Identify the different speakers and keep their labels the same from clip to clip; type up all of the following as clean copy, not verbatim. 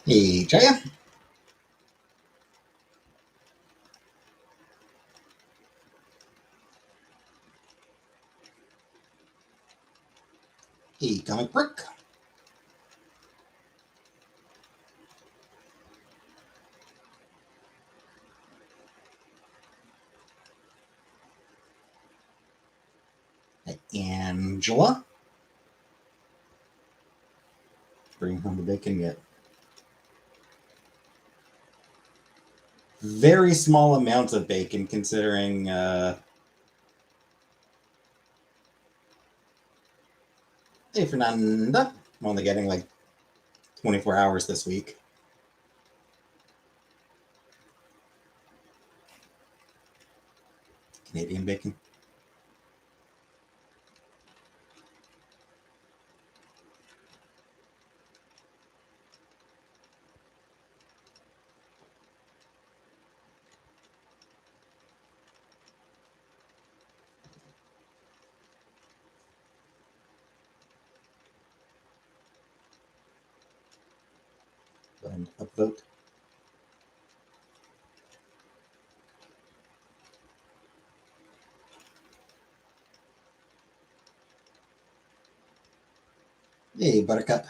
Speaker 1: Hey, Jaya. Hey, Comic Brick. Hey, Angela. Bring home the bacon yet. Very small amounts of bacon considering hey Fernanda. I'm only getting like 24 hours this week. Canadian bacon. And upvote. Hey, Buttercup.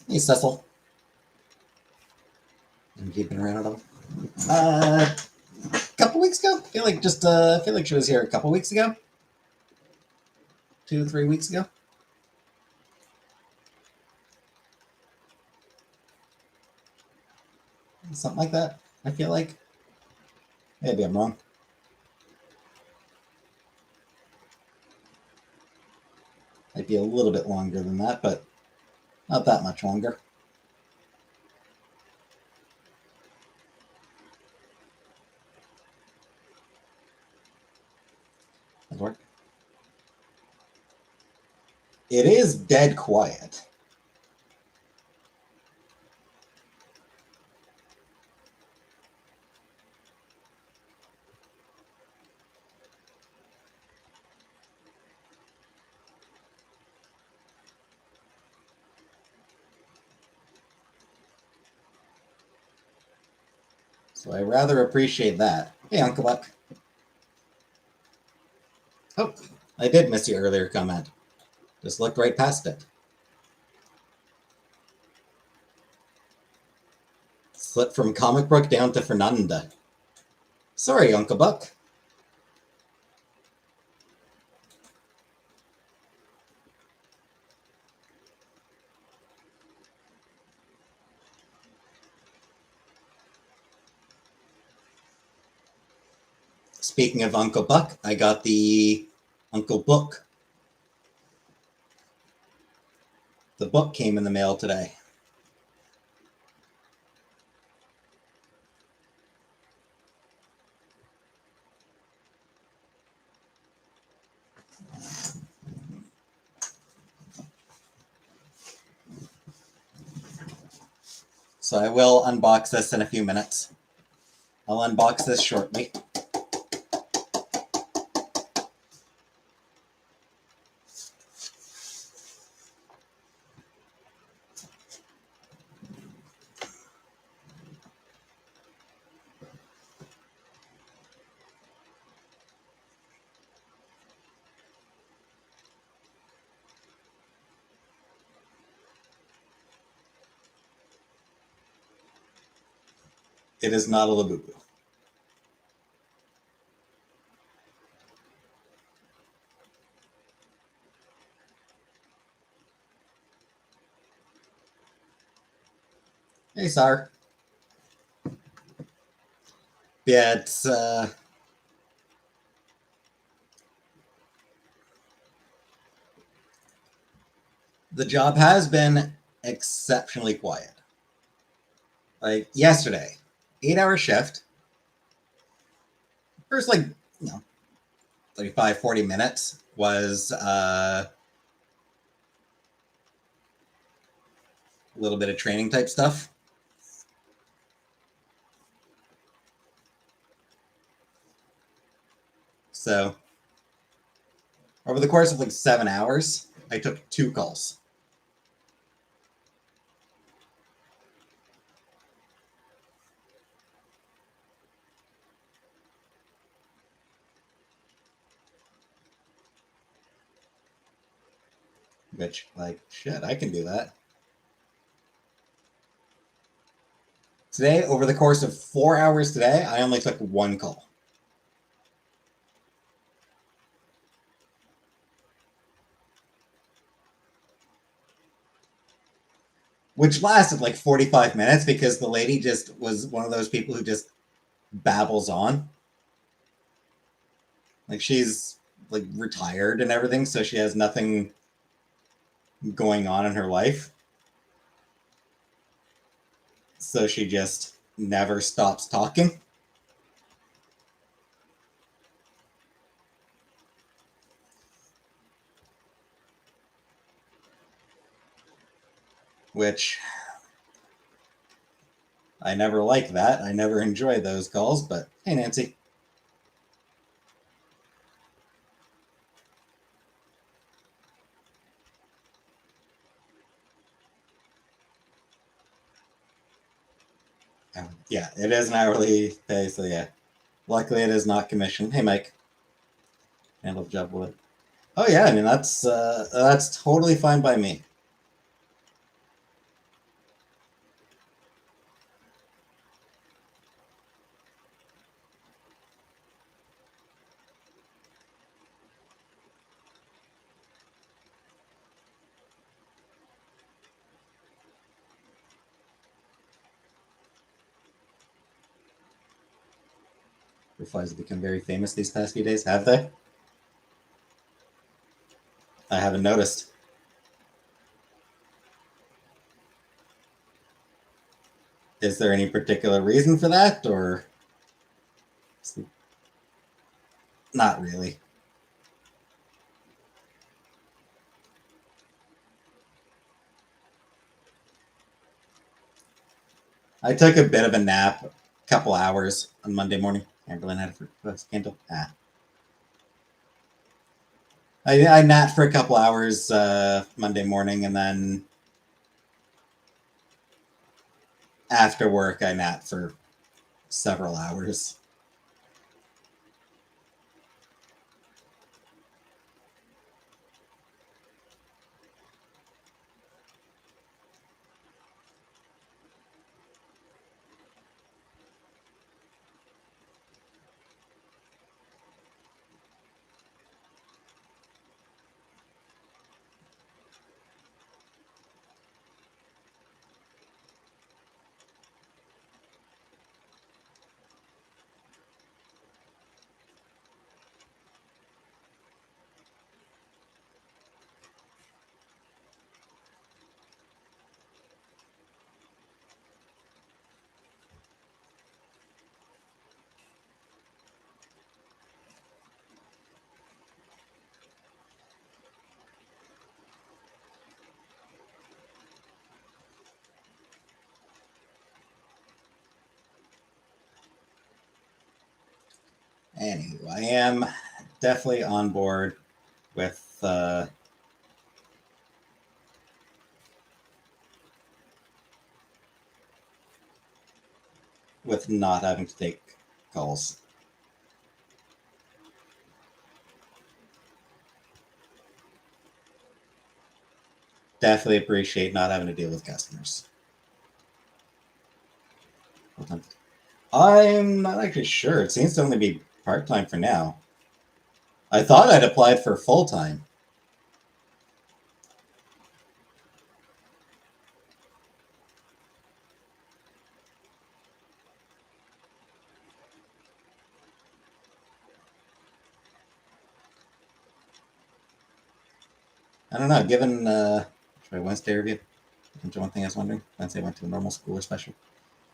Speaker 1: Hey, Cecil. I'm keeping around at all. A couple weeks ago. I feel like she was here a couple weeks ago. 2, 3 weeks ago. Something like that. I feel like. Maybe I'm wrong. Might be a little bit longer than that, but not that much longer. That'd work. It is dead quiet. So I rather appreciate that. Hey, Uncle Buck. Oh, I did miss your earlier comment. Just looked right past it. Slipped from comic book down to Fernanda. Sorry, Uncle Buck. Speaking of Uncle Buck, I got the Uncle Book. The book came in the mail today. So I will unbox this in a few minutes. I'll unbox this shortly. It is not a Labubu. Hey, Sar. Yeah, the job has been exceptionally quiet. Like yesterday, 8-hour shift. First, like, you know, 35, 40 minutes was a little bit of training type stuff. So over the course of like 7 hours, I took 2 calls. Which, like, shit, I can do that. Today, over the course of 4 hours today, I only took 1 call. Which lasted like 45 minutes because the lady just was one of those people who just babbles on. Like, she's like retired and everything, so she has nothing going on in her life. So she just never stops talking. Which I never like that. I never enjoy those calls, but hey, Nancy. Yeah, it is an hourly pay, so yeah. Luckily, it is not commission. Hey, Mike. Handle the job with it. Oh yeah, I mean that's totally fine by me. Your flies have become very famous these past few days, have they? I haven't noticed. Is there any particular reason for that, or not really? I took a bit of a nap, a couple hours on Monday morning. Amberlyn had a candle. I napped for a couple hours Monday morning, and then after work, I napped for several hours. Anywho, I am definitely on board with not having to take calls. Definitely appreciate not having to deal with customers. I'm not actually sure. It seems to only be part time for now. I thought I'd applied for full time. I don't know. Given should I Wednesday review? One thing I was wondering. Wednesday went to a normal school or special.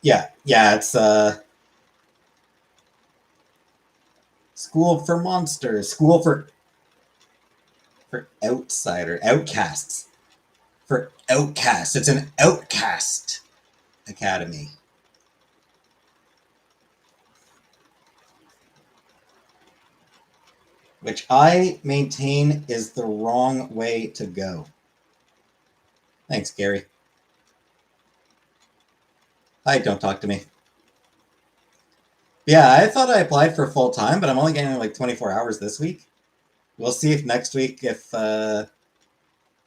Speaker 1: Yeah, it's School for Monsters, School for Outcasts. For Outcasts. It's an Outcast Academy. Which I maintain is the wrong way to go. Thanks, Gary. Hi, don't talk to me. Yeah, I thought I applied for full time, but I'm only getting like 24 hours this week. We'll see if next week, if the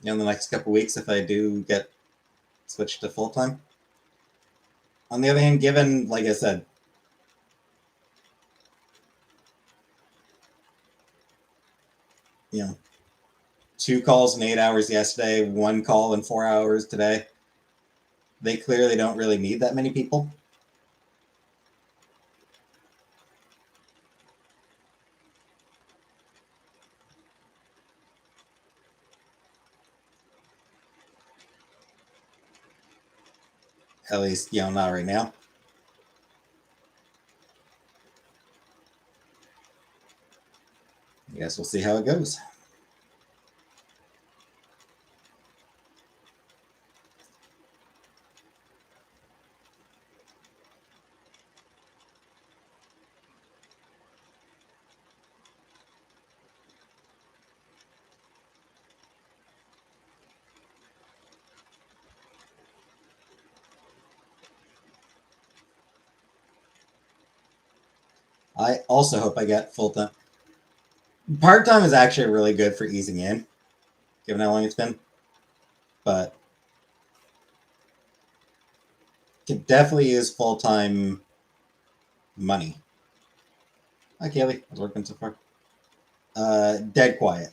Speaker 1: next couple weeks, if I do get switched to full time. On the other hand, given, like I said, 2 calls in 8 hours yesterday, 1 call in 4 hours today, they clearly don't really need that many people. At least, not right now. I guess we'll see how it goes. I also hope I get full time. Part time is actually really good for easing in, given how long it's been. But could definitely use full time money. Hi, Kaylee. How's working so far? Dead quiet.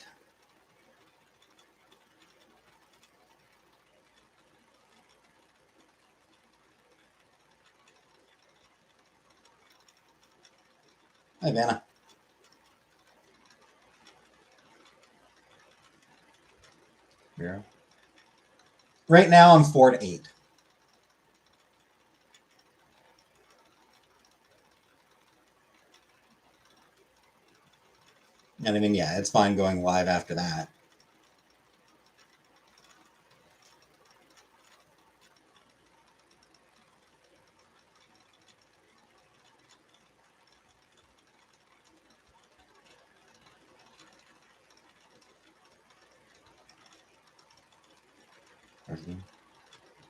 Speaker 1: Hi, Vanna. Yeah. Right now, I'm 4 to 8. And I mean, yeah, it's fine going live after that.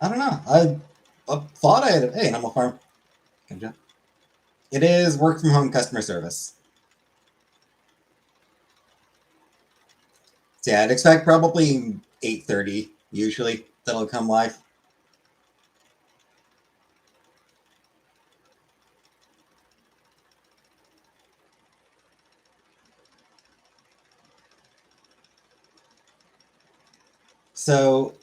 Speaker 1: I don't know. I thought I had. Hey, Animal Farm. Good job. It is work from home customer service. So yeah, I'd expect probably 8:30 usually that'll come live. So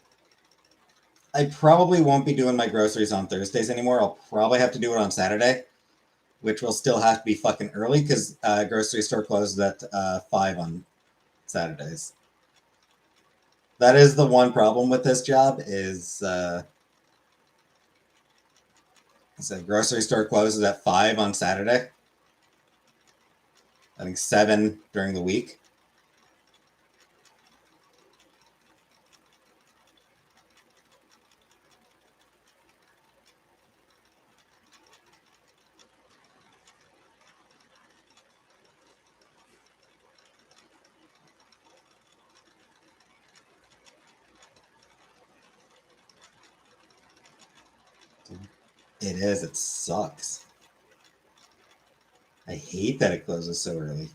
Speaker 1: I probably won't be doing my groceries on Thursdays anymore. I'll probably have to do it on Saturday, which will still have to be fucking early because grocery store closes at 5 on Saturdays. That is the one problem with this job is the grocery store closes at 5 on Saturday. I think 7 during the week. It is. It sucks. I hate that it closes so early.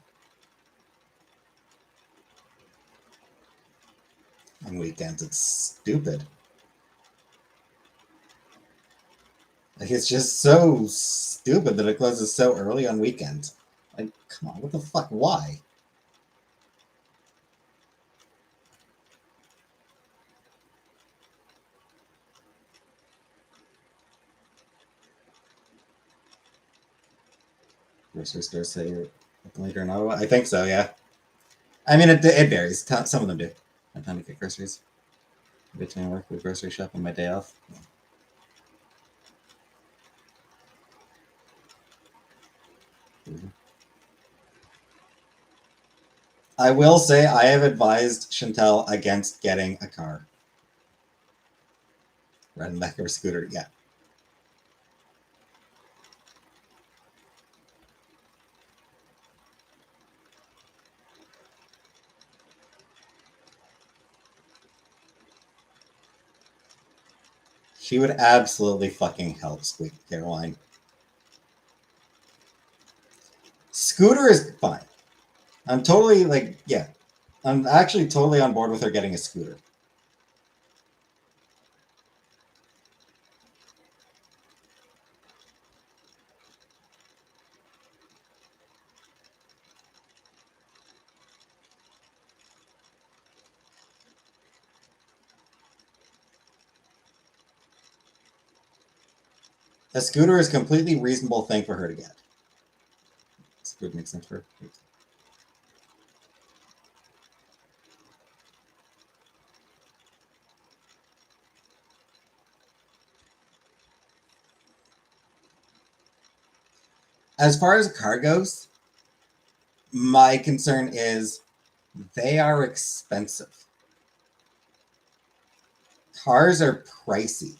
Speaker 1: On weekends, it's stupid. Like, it's just so stupid that it closes so early on weekends. Like, come on, what the fuck? Why? Grocery stores say you're open later in Ottawa? I think so, yeah. I mean, it varies. Some of them do. I time to get groceries. Between work, we grocery shop on my day off. I will say I have advised Chantel against getting a car. Riding back or scooter, yeah. She would absolutely fucking help Squeak Caroline. Scooter is fine. I'm totally like, yeah. I'm actually totally on board with her getting a scooter. A scooter is a completely reasonable thing for her to get. This would make sense for her. As far as a car goes, my concern is they are expensive. Cars are pricey.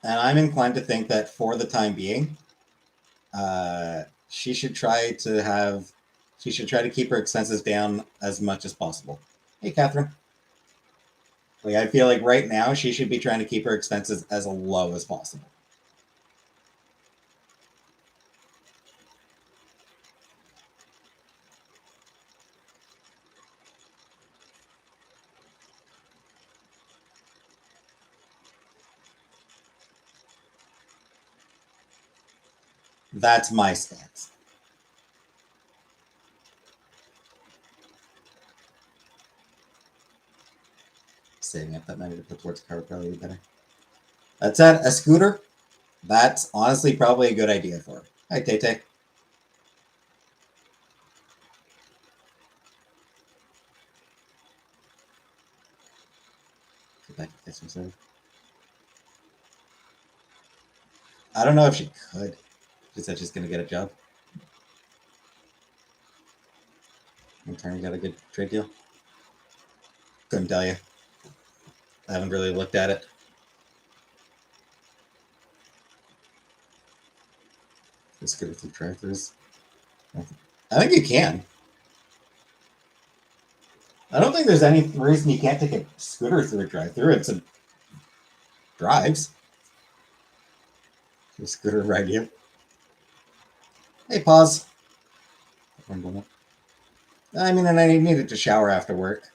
Speaker 1: And I'm inclined to think that for the time being, she should try to keep her expenses down as much as possible. Hey, Catherine. Like, I feel like right now she should be trying to keep her expenses as low as possible. That's my stance. Saving up that money to put towards a car would probably be better. That said, a scooter, that's honestly probably a good idea for her. Hi, Tay Tay. Get back to customer service. I don't know if she could. She said she's going to get a job. Intern got a good trade deal. Couldn't tell you. I haven't really looked at it. Just good with the drive-throughs. I think you can. I don't think there's any reason you can't take a scooter through a drive-through. It's a drives. A scooter ride you. Hey, pause. I mean, and I needed to shower after work.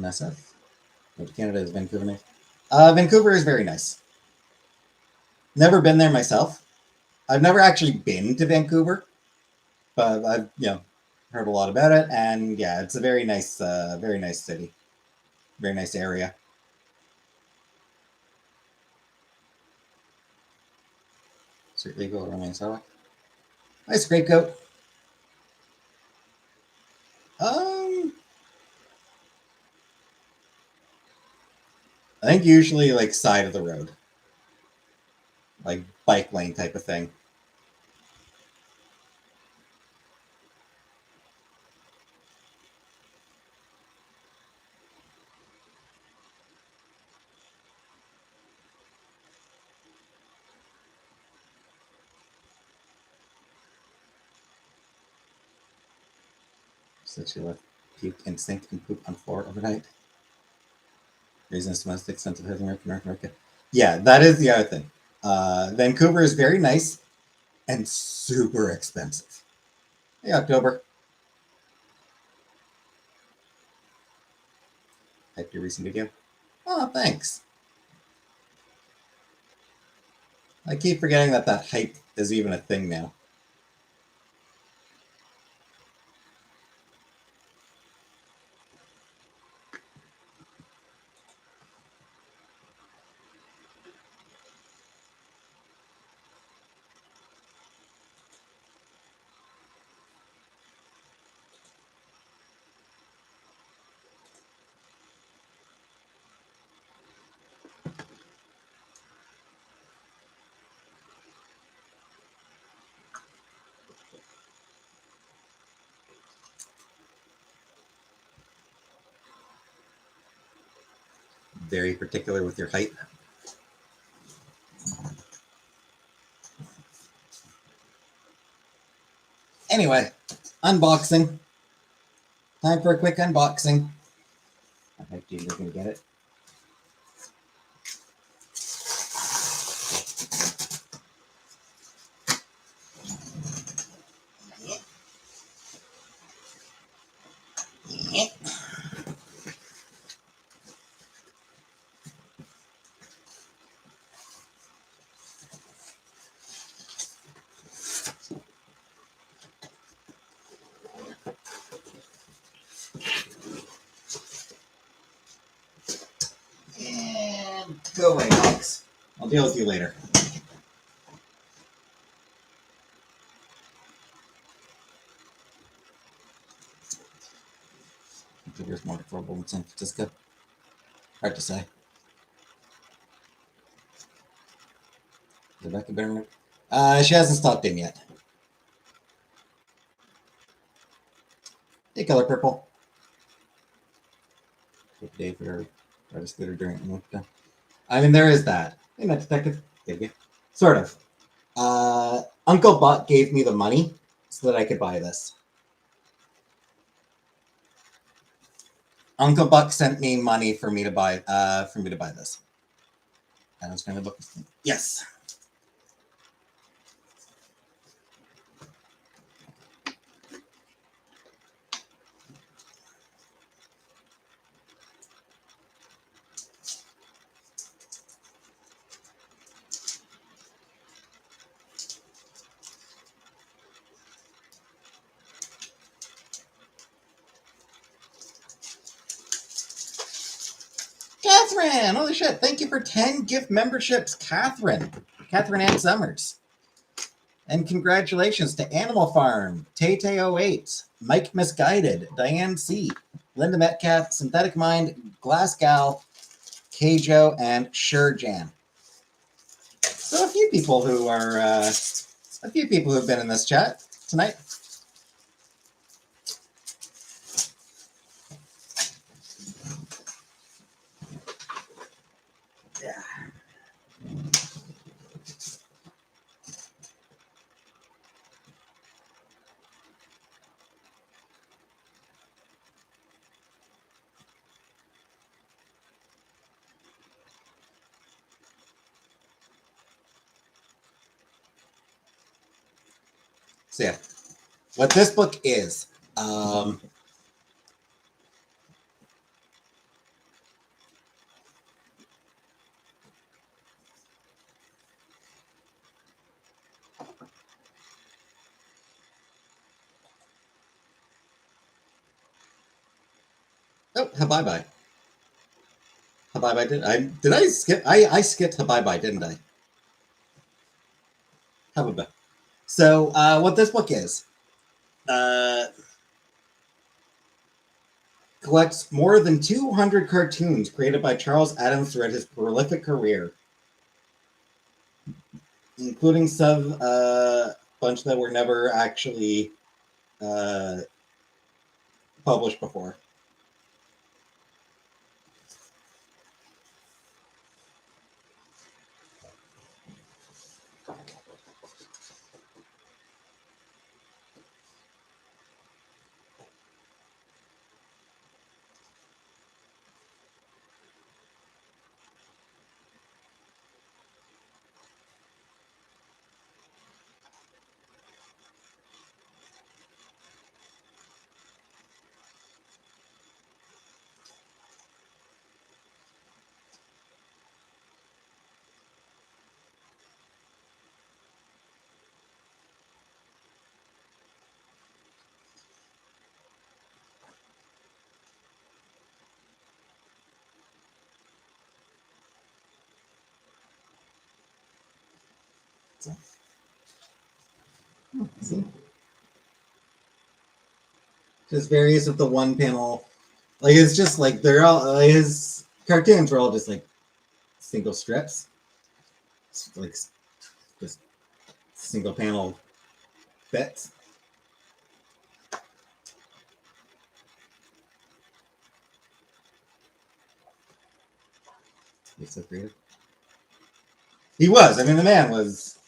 Speaker 1: SF. Canada is Vancouver nice. Vancouver is very nice. Never been there myself. I've never actually been to Vancouver, but I've heard a lot about it, and yeah, it's a very nice city, very nice area. Sweet legal remains solid. Nice great coat. I think usually like side of the road, like bike lane type of thing. So she left puke instinct and poop on floor overnight. Reasons domestic sense of having North America. Yeah, that is the other thing. Vancouver is very nice and super expensive. Hey, October. Type your recent video. Oh, thanks. I keep forgetting that hype is even a thing now. Very particular with your height. Anyway, unboxing. Time for a quick unboxing. I think James is going to get it. And go away, Alex. I'll deal with you later. There's more affordable in San Francisco. Hard to say. Rebecca Berman. She hasn't stopped in yet. Hey, color purple. Good day for a scooter during. I mean, there is that. Hey, Met Detective. Did you? Sort of. Uncle Buck gave me the money so that I could buy this. Uncle Buck sent me money for me to buy this. I was going to book. Yes. Catherine! Holy shit! Thank you for 10 gift memberships, Catherine. Catherine Ann Summers. And congratulations to Animal Farm, Tay08, Mike Misguided, Diane C, Linda Metcalf, Synthetic Mind, Glass Gal, Kjo, and Jan. So a few people who have been in this chat tonight. Yeah. So yeah, what this book is, oh, Habibi. Habibi did I skip? I skipped Habibi, didn't I? Habibi. So what this book is, collects more than 200 cartoons created by Charles Addams throughout his prolific career, including some bunch that were never actually published before. So, see, just various with the one panel. Like it's just like they're all his cartoons were all just like single strips, like just single panel bits. He's so creative. He was. I mean, the man was.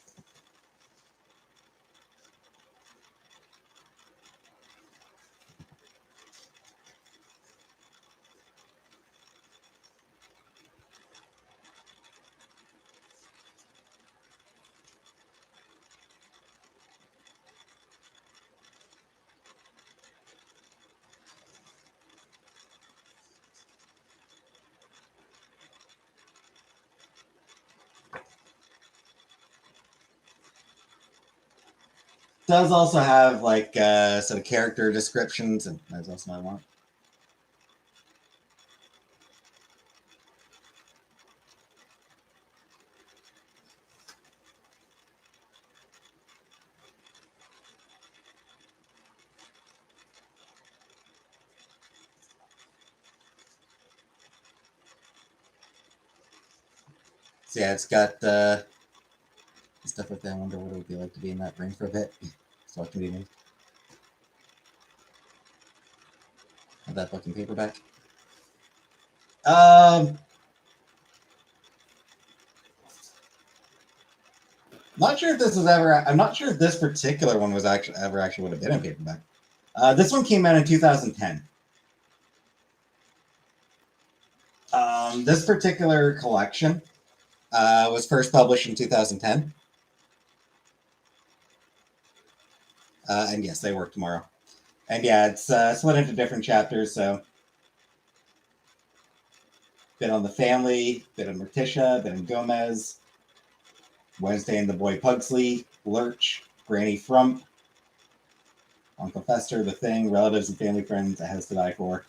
Speaker 1: Does also have like sort of character descriptions, and that's also what I want. So yeah, it's got stuff like that. I wonder what it would be like to be in that brain for a bit. So I can be me. Have that fucking paperback. Not sure if this was ever. I'm not sure if this particular one was actually would have been in paperback. This one came out in 2010. This particular collection was first published in 2010. And yes, they work tomorrow. And yeah, it's split into different chapters. So, bit on the family, bit on Morticia, bit on Gomez, Wednesday and the boy Pugsley, Lurch, Granny Frump, Uncle Fester, The Thing, relatives and family friends, A House to Die For.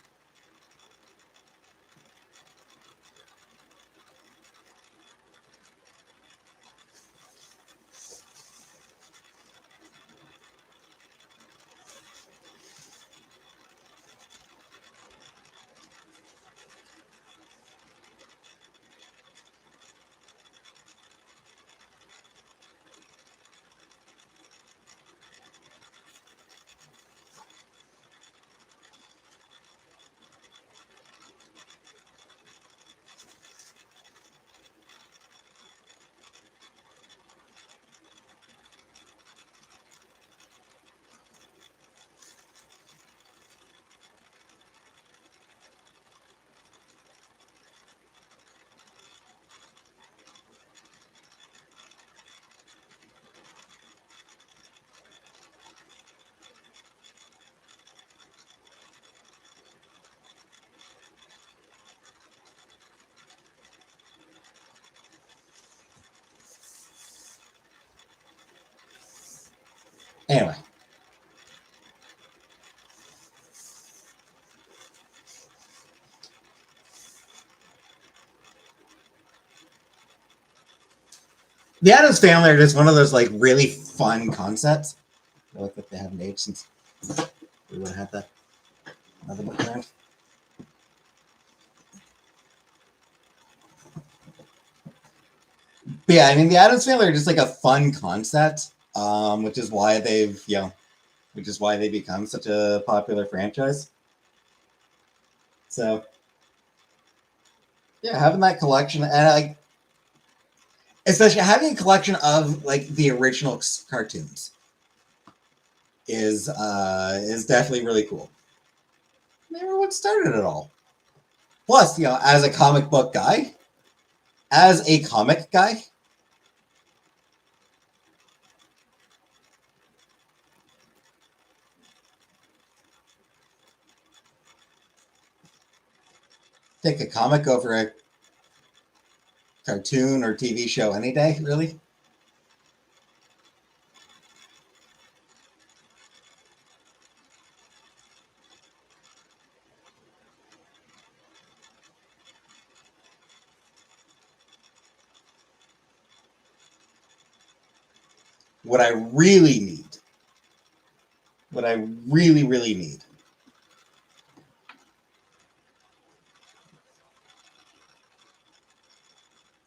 Speaker 1: Anyway. The Addams Family are just one of those like really fun concepts. I like that they haven't aged since we would have had that another book around. But yeah, I mean, the Addams Family are just like a fun concept, which is why which is why they become such a popular franchise. So, yeah, having that collection and like, especially having a collection of like the original cartoons is definitely really cool. Never what started it all. Plus, as a comic book guy, as a comic guy, take a comic over a cartoon or TV show any day, really. What I really need, what I really, really need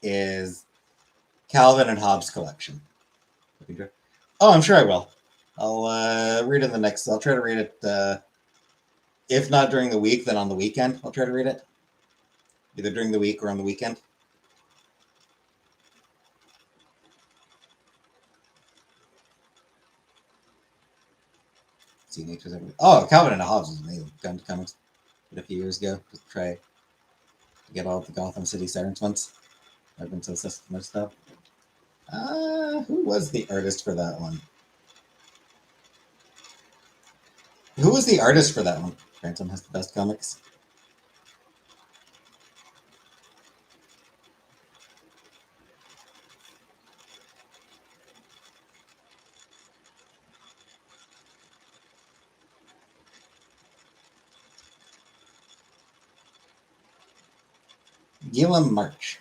Speaker 1: is Calvin and Hobbes collection. Oh, I'm sure I will. I'll read it I'll try to read it, if not during the week, then on the weekend. I'll try to read it. Either during the week or on the weekend. See Nature's Everything. Oh, Calvin and Hobbes was amazing. Gun to Comics a few years ago. Just try to get all of the Gotham City Sirens ones. I've been so obsessed with their stuff. Who was the artist for that one? Who was the artist for that one? Phantom has the best comics. Gilliam March.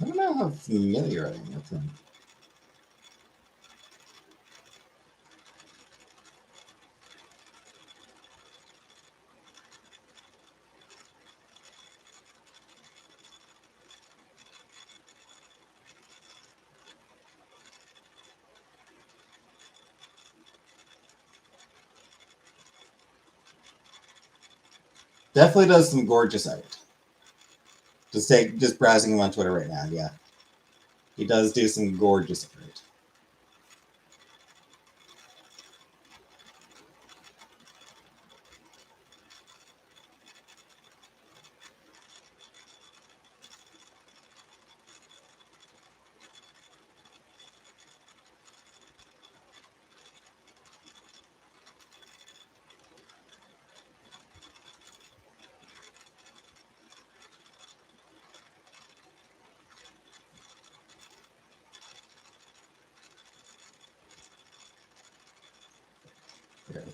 Speaker 1: I don't know how familiar I am with him. Definitely does some gorgeous art. Just browsing him on Twitter right now, yeah. He does do some gorgeous art.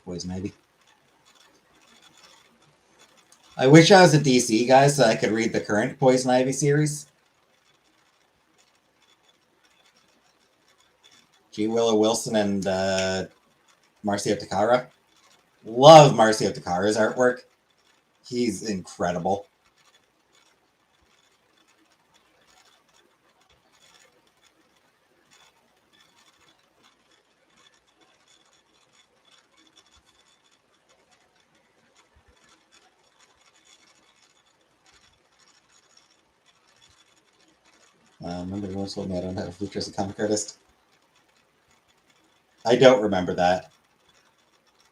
Speaker 1: Poison Ivy. I wish I was a DC guy so I could read the current Poison Ivy series. G. Willow Wilson and Marcio Takara. Love Marcio Takara's artwork. He's incredible. Remember you once told me I don't have a future as a comic artist? I don't remember that.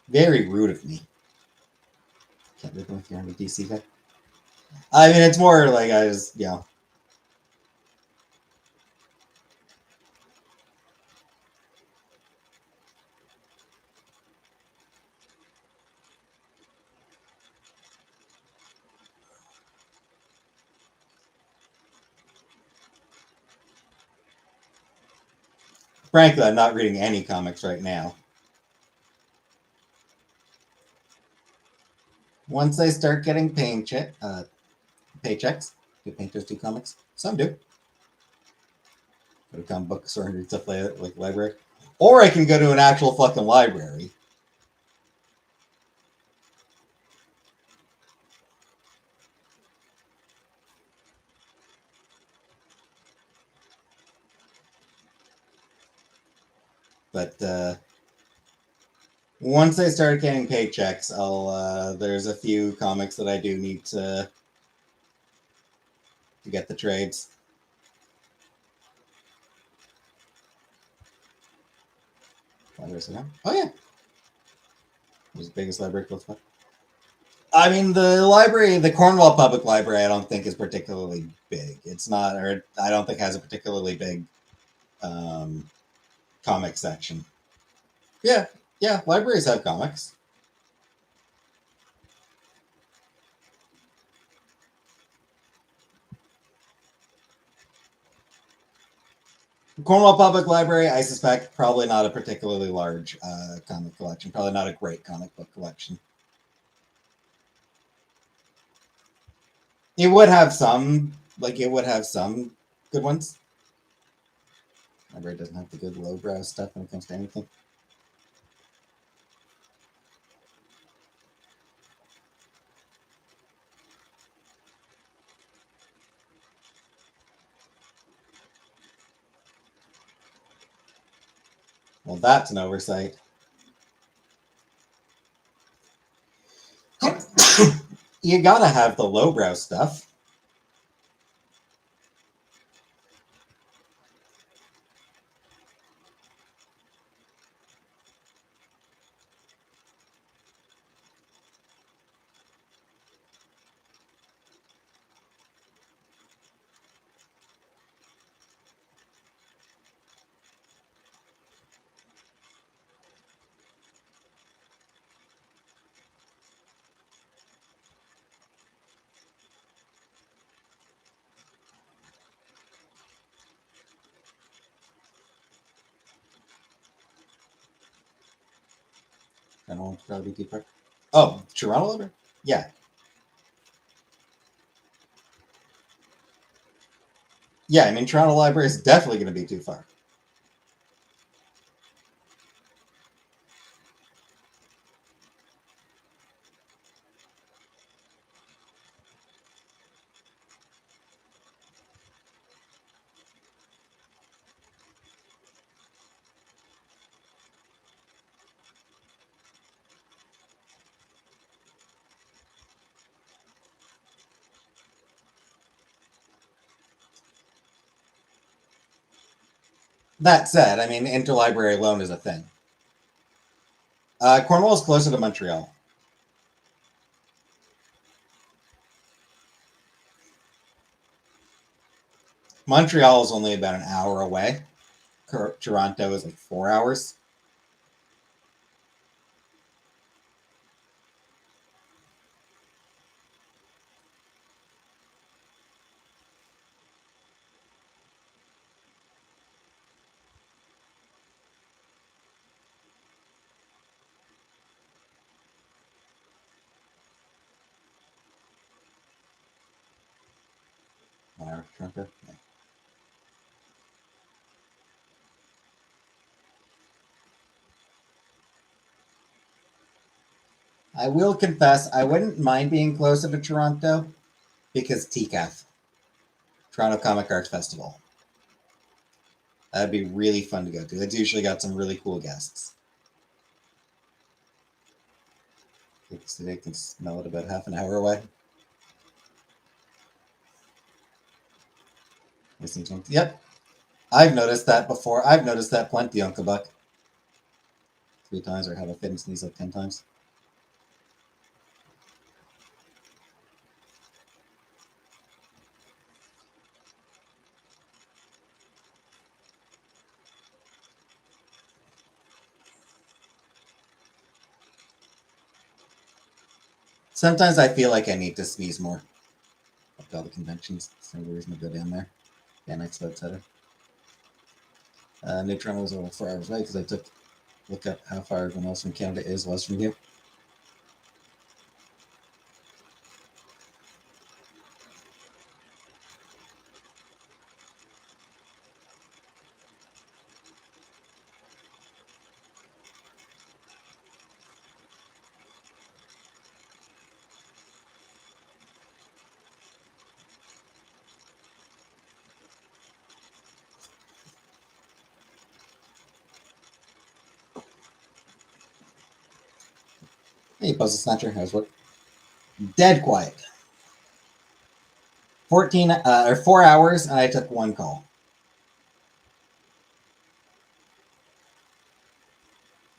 Speaker 1: Very rude of me. Can't live with you on a DC guy. I mean, it's more like I was, you know. Frankly, I'm not reading any comics right now. Once I start getting paychecks, do painters do comics? Some do. Go to comic book store and read stuff like library. Or I can go to an actual fucking library. But once I start getting paychecks, there's a few comics that I do need to get the trades. Oh yeah, it was the biggest library close by. I mean, the Cornwall Public Library, I don't think is particularly big. It's not, or I don't think has a particularly big comic section. Yeah, libraries have comics. Cornwall Public Library, I suspect, probably not a particularly large comic collection. Probably not a great comic book collection. It would have some, it would have some good ones. Library doesn't have the good lowbrow stuff when it comes to anything. Well, that's an oversight. You gotta have the lowbrow stuff. I don't want to probably be deeper. Oh, Toronto Library? Yeah. Yeah, I mean, Toronto Library is definitely going to be too far. That said, I mean, interlibrary loan is a thing. Cornwall is closer to Montreal. Montreal is only about an hour away. Toronto is like 4 hours. Toronto. Yeah. I will confess, I wouldn't mind being closer to Toronto because TCAF, Toronto Comic Arts Festival. That'd be really fun to go to. It's usually got some really cool guests. They can smell it about half an hour away. Yep, I've noticed that before. I've noticed that plenty, Uncle Buck. 3 times, or have a fit and sneeze like 10 times. Sometimes I feel like I need to sneeze more. Like all the conventions. There's no reason to go down there. Yeah, next outsider. New Toronto was over 4 hours away because I took look up how far everyone else from Canada was from you. Hey, Puzzle Snatcher, how's work? Dead quiet. 14 or 4 hours, and I took one call.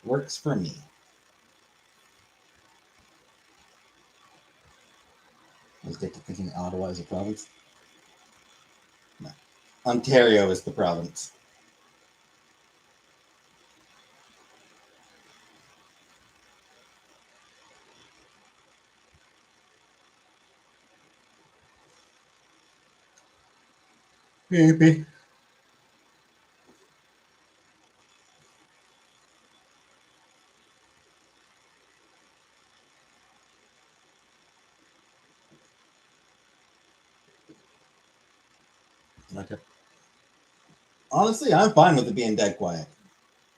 Speaker 1: Works for me. I was get to thinking Ottawa is a province. No. Ontario is the province. Maybe. Honestly, I'm fine with it being dead quiet.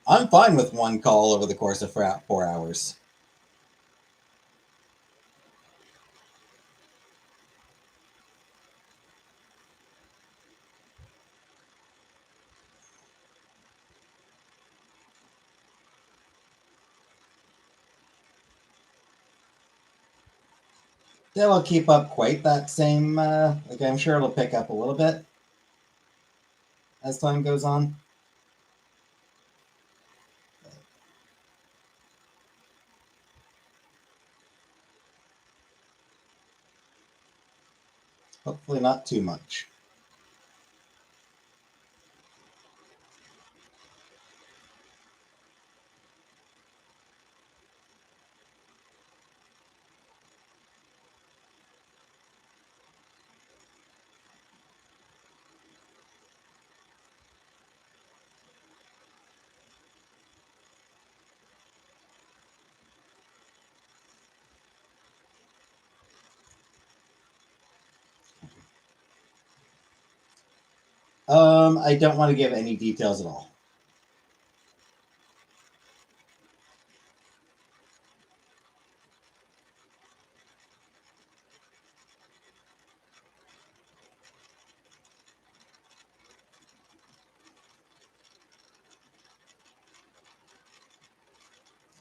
Speaker 1: I'm fine with one call over the course of 4 hours. They will keep up quite that same. Like I'm sure it'll pick up a little bit as time goes on. Hopefully, not too much. I don't want to give any details at all.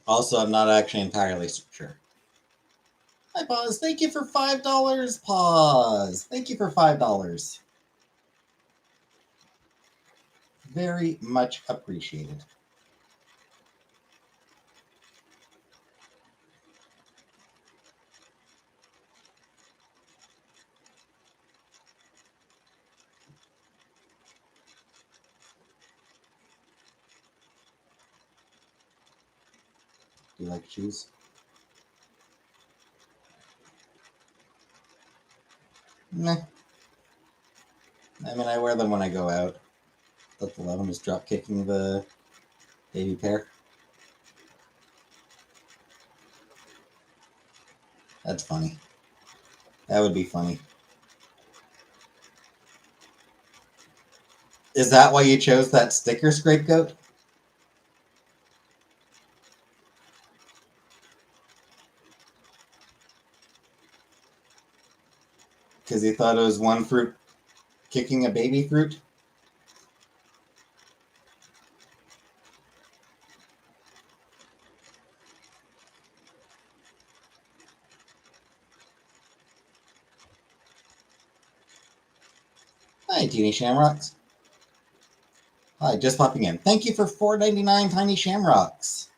Speaker 1: Also, I'm not actually entirely sure. Hi, Pause. Thank you for $5. Pause. Thank you for $5. Very much appreciated. Do you like shoes? Meh. I mean, I wear them when I go out. Let the love is drop kicking the baby pair. That's funny. That would be funny. Is that why you chose that sticker scapegoat? Because you thought it was one fruit kicking a baby fruit? Hi, Teeny Shamrocks. Hi, just popping in. Thank you for $4.99, Tiny Shamrocks.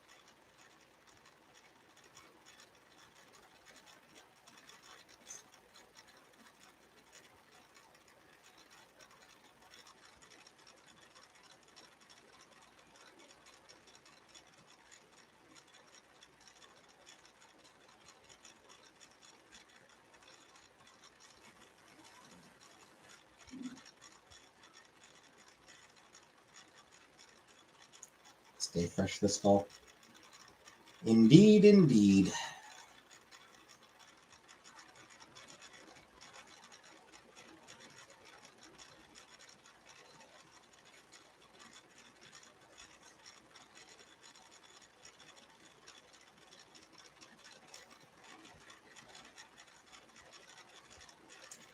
Speaker 1: Stay fresh this fall. Indeed, indeed.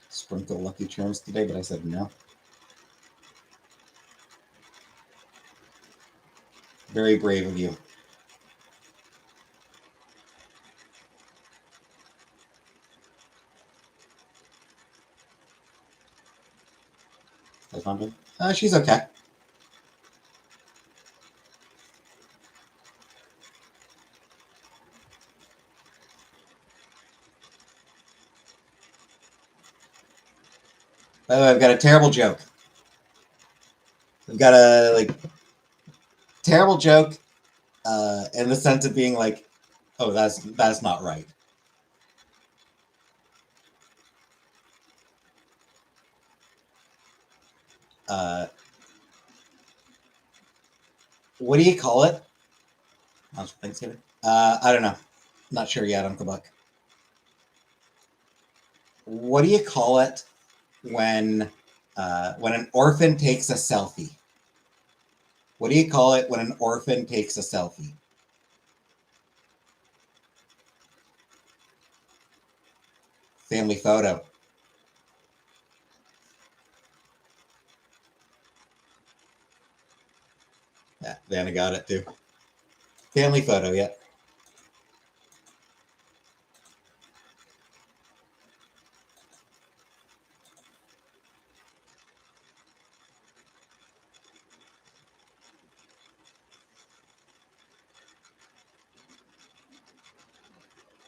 Speaker 1: Sprinkle Lucky Charms today, but I said no. Very brave of you. She's okay. By the way, I've got a terrible joke. I've got a terrible joke, in the sense of being like, oh, that's not right. What do you call it? How's Thanksgiving? I don't know. Not sure yet, Uncle Buck. What do you call it when an orphan takes a selfie? What do you call it when an orphan takes a selfie? Family photo. Yeah, Vanna got it too. Family photo, yeah.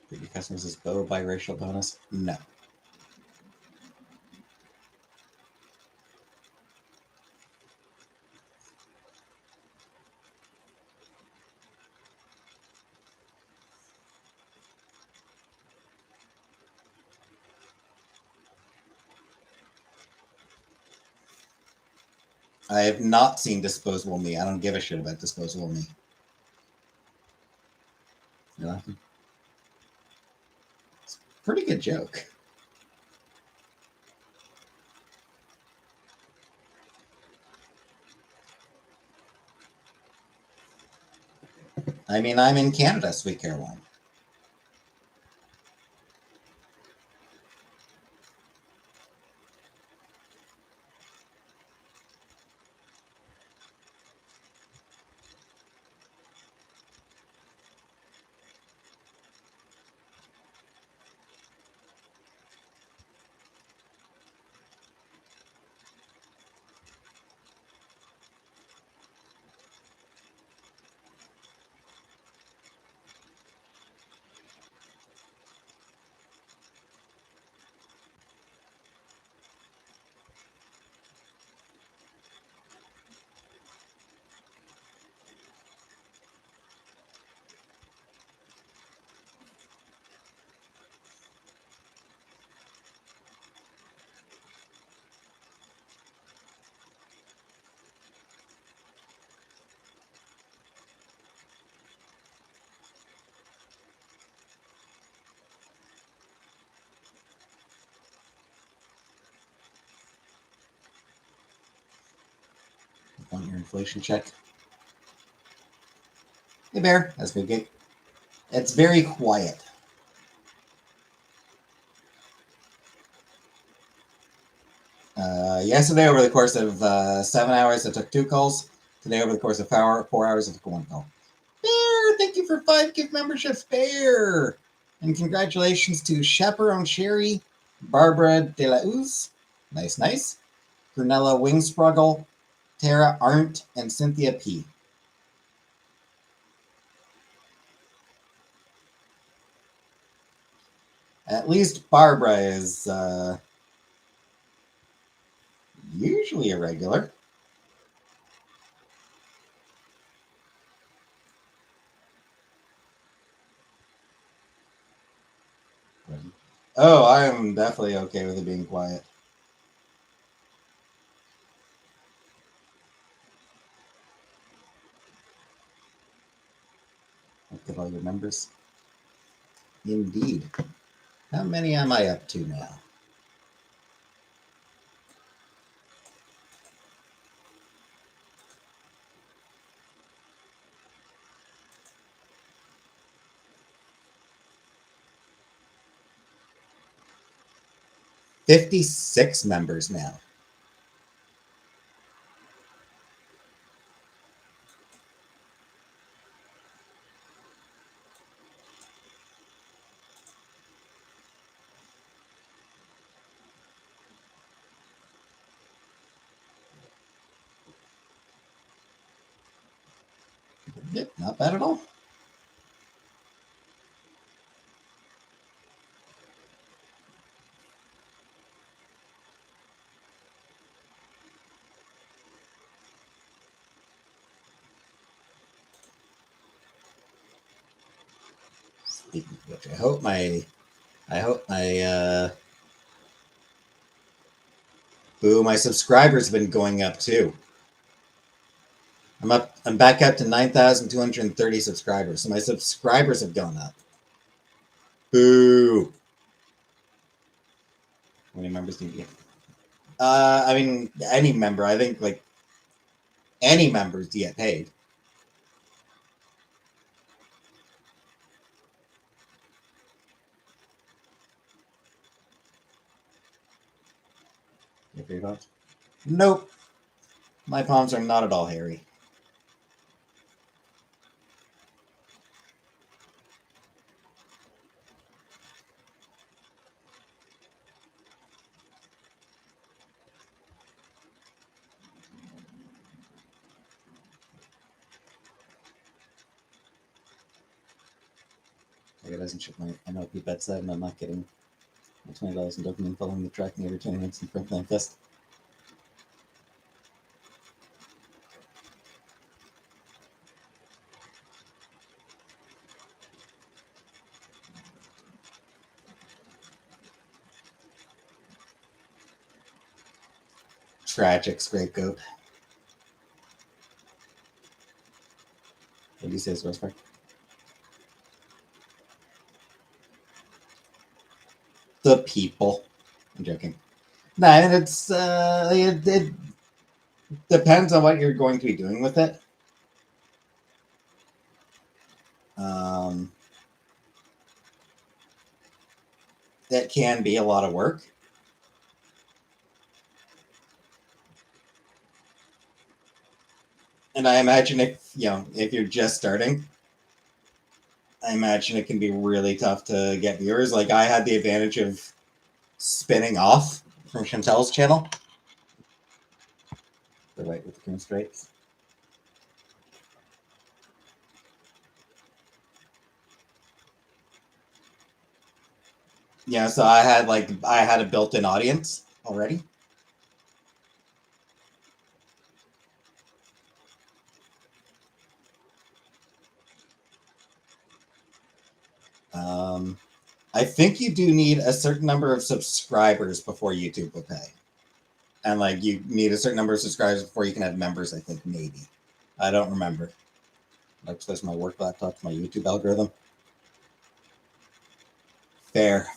Speaker 1: Did your customers is Bo biracial bonus? No. I have not seen Disposable Me. I don't give a shit about Disposable Me. You're laughing? It's a pretty good joke. I mean, I'm in Canada, Sweet Caroline. Want your inflation check? Hey, Bear. That's good. Gate. It's very quiet. Yesterday, over the course of 7 hours, I took 2 calls. Today, over the course of 4 hours, I took 1 call. Bear, thank you for 5 gift memberships, Bear. And congratulations to Chaperone Sherry, Barbara De La Uz, nice, nice, Brunella Wingspruggle, Tara Arndt, and Cynthia P. At least Barbara is usually a regular. Oh, I am definitely okay with it being quiet. Look at all your members. Indeed. How many am I up to now? $56 members now. Yep, not bad at all. Speaking of which, I hope my my subscribers have been going up too. I'm back up to 9,230 subscribers. So my subscribers have gone up. Boo. How many members do you get? I mean, any member. I think like any members to get paid. Nope. My palms are not at all hairy. Like it doesn't ship my MLP bet set, and I'm not getting $20 in dopamine following the tracking every 20 minutes in Franklin Fest. Tragic scapegoat. What do you say, Rosberg? The people. I'm joking. No, I mean, it's it depends on what you're going to be doing with it. That can be a lot of work. And I imagine if you're just starting, I imagine it can be really tough to get viewers. Like I had the advantage of spinning off from Chantel's channel. The right with the cream stripes. Yeah, so I had a built-in audience already. I think you do need a certain number of subscribers before YouTube will pay. And like you need a certain number of subscribers before you can have members, I think, maybe. I don't remember. I access my work laptop to my YouTube algorithm. Fair.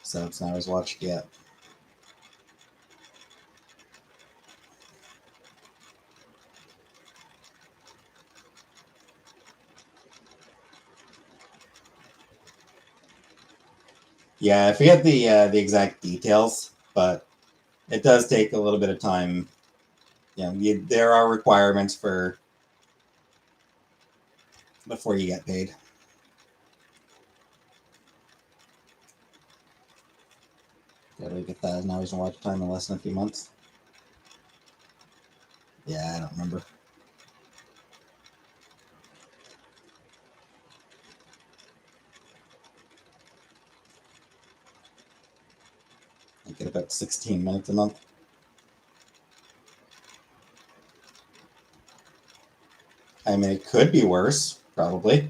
Speaker 1: So it's not as watched yet. Yeah, I forget the exact details, but it does take a little bit of time. There are requirements for before you get paid. Gotta get 1,000 hours of watch time in less than a few months. Yeah, I don't remember. I get about 16 minutes a month. I mean, it could be worse, probably.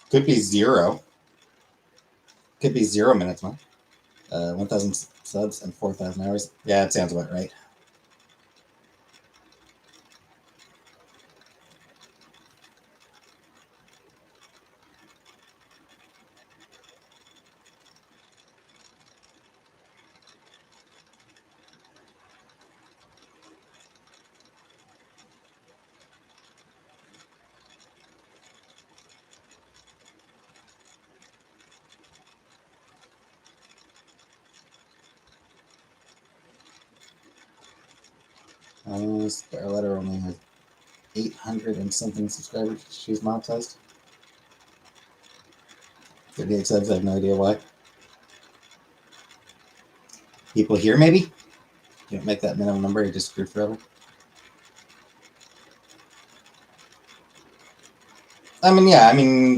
Speaker 1: Could be zero. Could be 0 minutes a month. 1,000 subs and 4,000 hours. Yeah, it sounds about right. Starletter only has 800 and something subscribers. She's monetized. 38 subs. I have no idea why. People here, maybe? You don't make that minimum number, you're just screwed forever. I mean, yeah,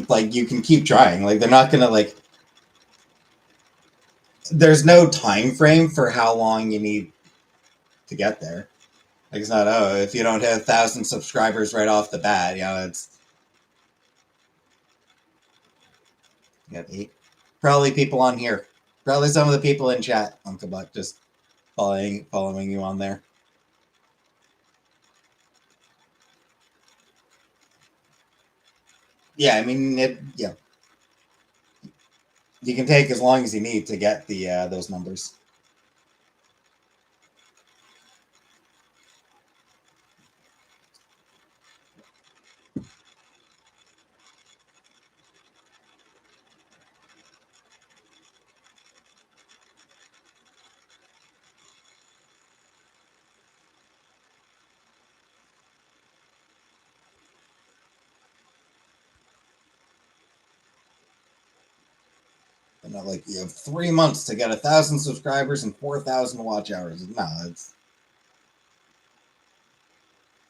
Speaker 1: like, you can keep trying. Like, they're not gonna, like... There's no time frame for how long you need to get there. Like it's not, oh, if you don't have 1,000 subscribers right off the bat, it's you have 8. Probably people on here. Probably some of the people in chat, Uncle Buck, just following you on there. Yeah, I mean, you can take as long as you need to get the those numbers. And not like you have 3 months to get 1,000 subscribers and 4,000 watch hours. No, it's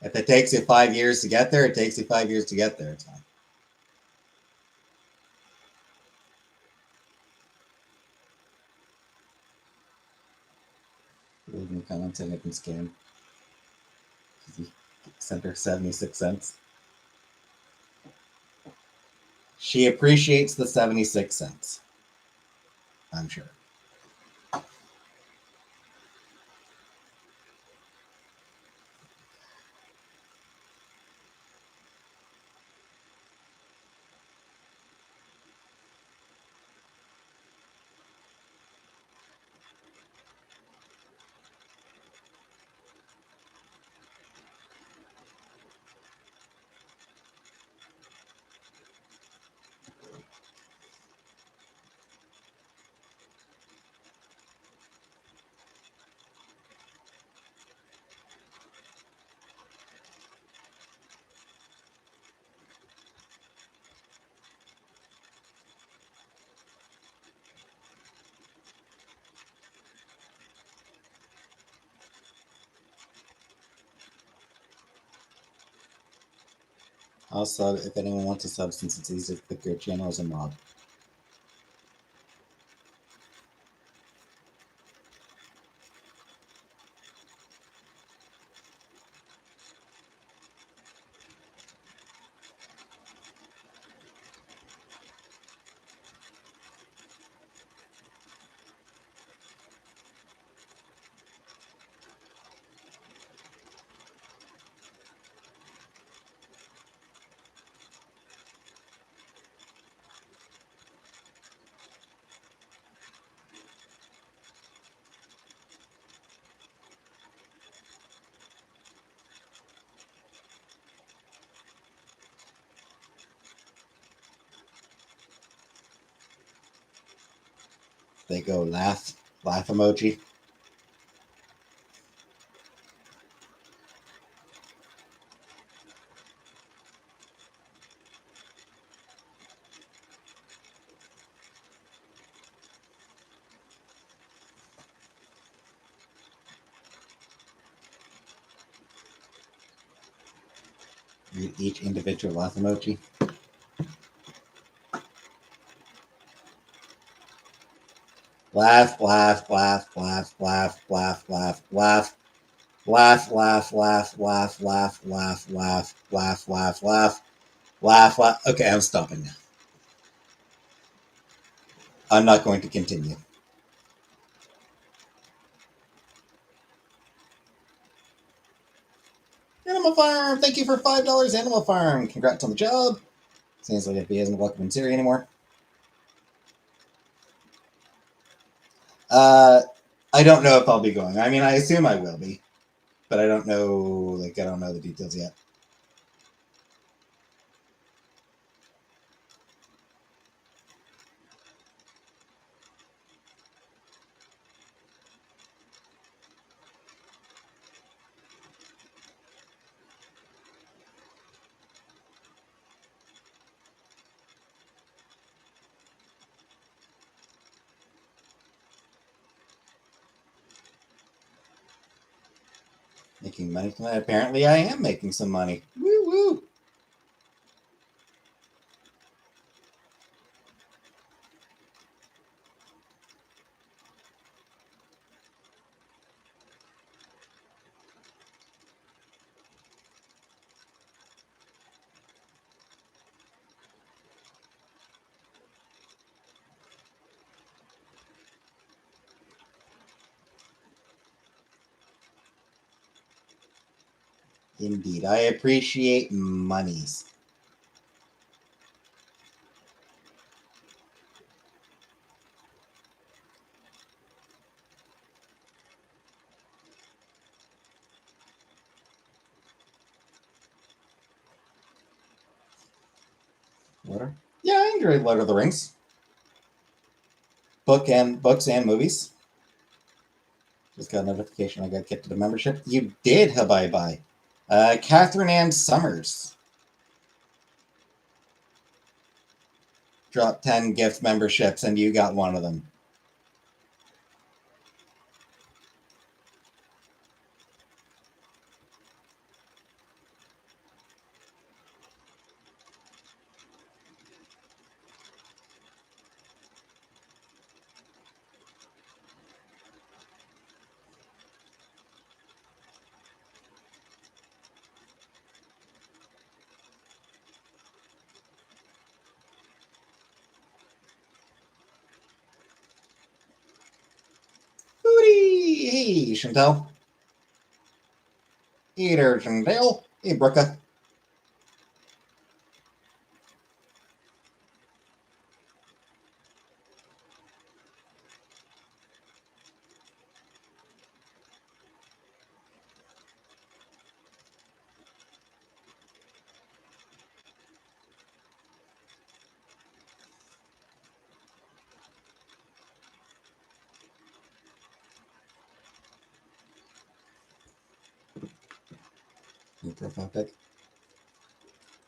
Speaker 1: if it takes you 5 years to get there, it takes you 5 years to get there. It's fine. Leaving comments and I can scam. He sent her 76 cents. She appreciates the 76 cents. I'm sure. I'll sub if anyone wants a sub since it's easy to click your channel as a mod. They go laugh emoji. Read each individual laugh emoji. Laugh, laugh, laugh, laugh, laugh, laugh, laugh, laugh. Laugh, laugh, laugh, laugh, laugh, laugh, laugh, laugh, laugh, laugh, laugh, laugh. Okay, I'm stopping now. I'm not going to continue. Animal Farm, thank you for $5, Animal Farm. Congrats on the job. Seems like FB isn't welcome in Syria anymore. I don't know if I'll be going. I mean, I assume I will be, but I don't know. Like, I don't know the details yet. Making money tonight? Apparently, I am making some money. Woo woo! Indeed. I appreciate monies. What? Yeah, I enjoyed Lord of the Rings. Books and movies. Just got a notification I got kicked to the membership. You did, bye. Catherine Ann Summers dropped 10 gift memberships and you got one of them. Hootie! Hey, Chantel. Hey there, Chantel. Hey, Brooka. New profile pic.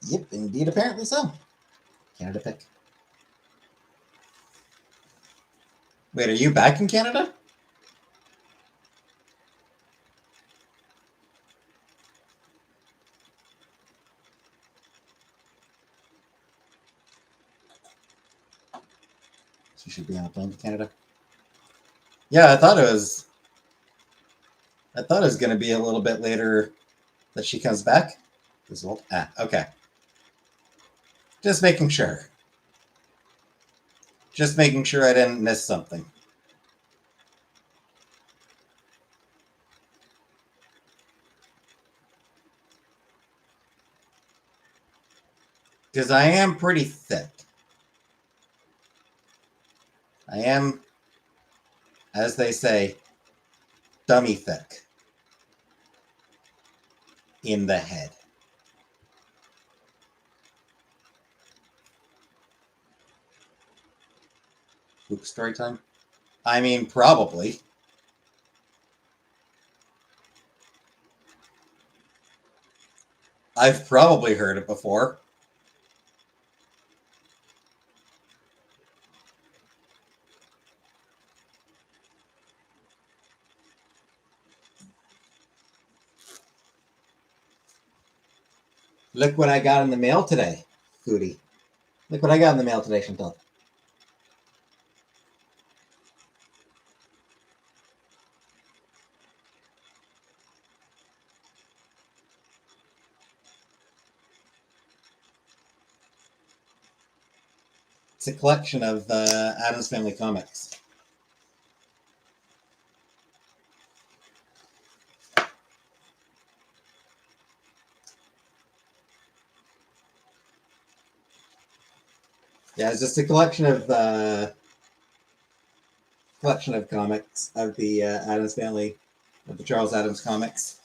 Speaker 1: Yep, indeed, apparently so. Canada pic. Wait, are you back in Canada? She should be on a plane to Canada. Yeah, I thought it was. I thought it was going to be a little bit later that she comes back. Result. Okay. Just making sure. Just making sure I didn't miss something. Because I am pretty thick. I am, as they say, dummy thick in the head. Luke story time? I mean, probably. I've probably heard it before. Look what I got in the mail today, Foodie. Look what I got in the mail today, Chantal. It's a collection of Adams Family comics. Yeah, it's just a collection of comics of the Adams Family, of the Charles Adams comics.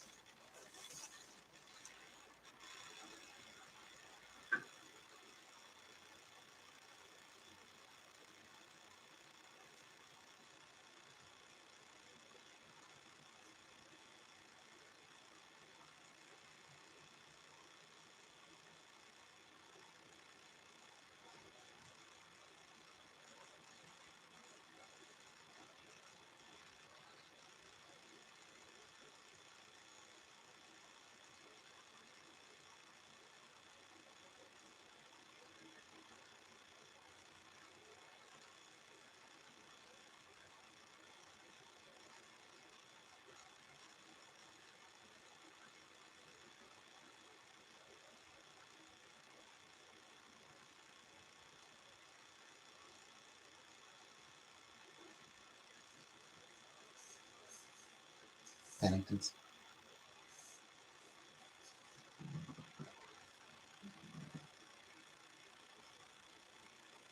Speaker 1: Penningtons.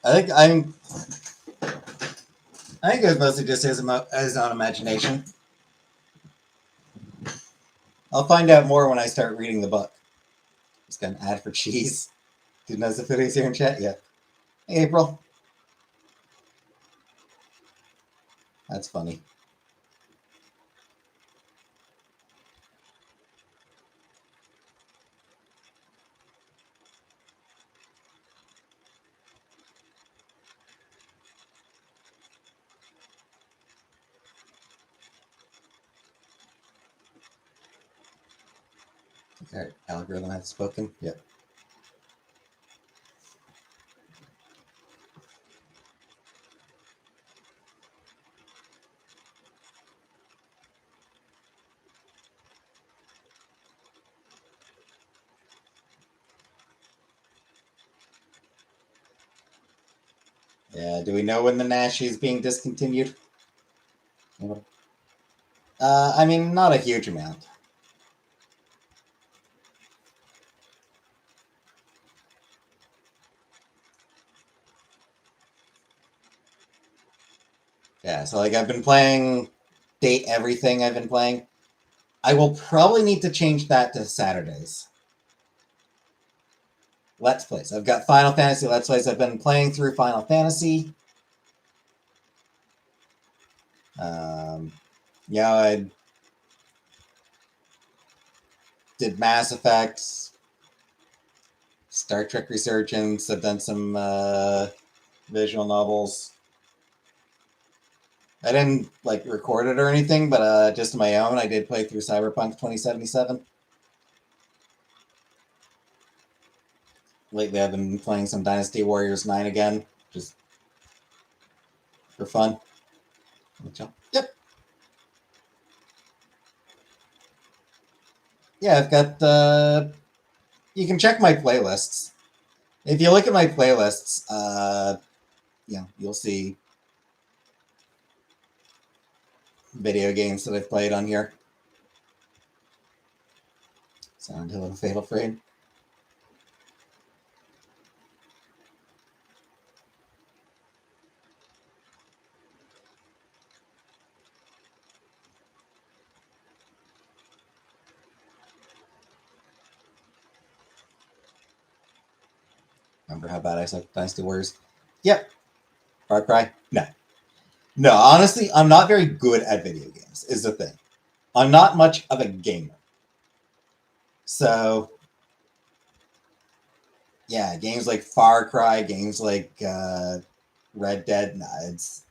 Speaker 1: I think it was mostly just his own imagination. I'll find out more when I start reading the book. Just got an ad for cheese. Didn't know Zafiddy's here in chat yet. Hey, April. That's funny. Okay, algorithm has spoken. Yep. Yeah, do we know when the Nashi is being discontinued? I mean, not a huge amount. Yeah, so like I've been playing Date Everything I've been playing. I will probably need to change that to Saturdays. Let's Plays. I've got Final Fantasy Let's Plays. I've been playing through Final Fantasy. Yeah, I did Mass Effect, Star Trek Resurgence. I've done some visual novels. I didn't like record it or anything, but just on my own, I did play through Cyberpunk 2077. Lately, I've been playing some Dynasty Warriors 9 again, just for fun. Yep. Yeah, I've got you can check my playlists. If you look at my playlists, you'll see video games that I've played on here. Silent Hill and Fatal Frame. Remember how bad I suck Dynasty Warriors? Yep. Far Cry? No. No, honestly, I'm not very good at video games, is the thing. I'm not much of a gamer. So, yeah, games like Far Cry, games like Red Dead, it's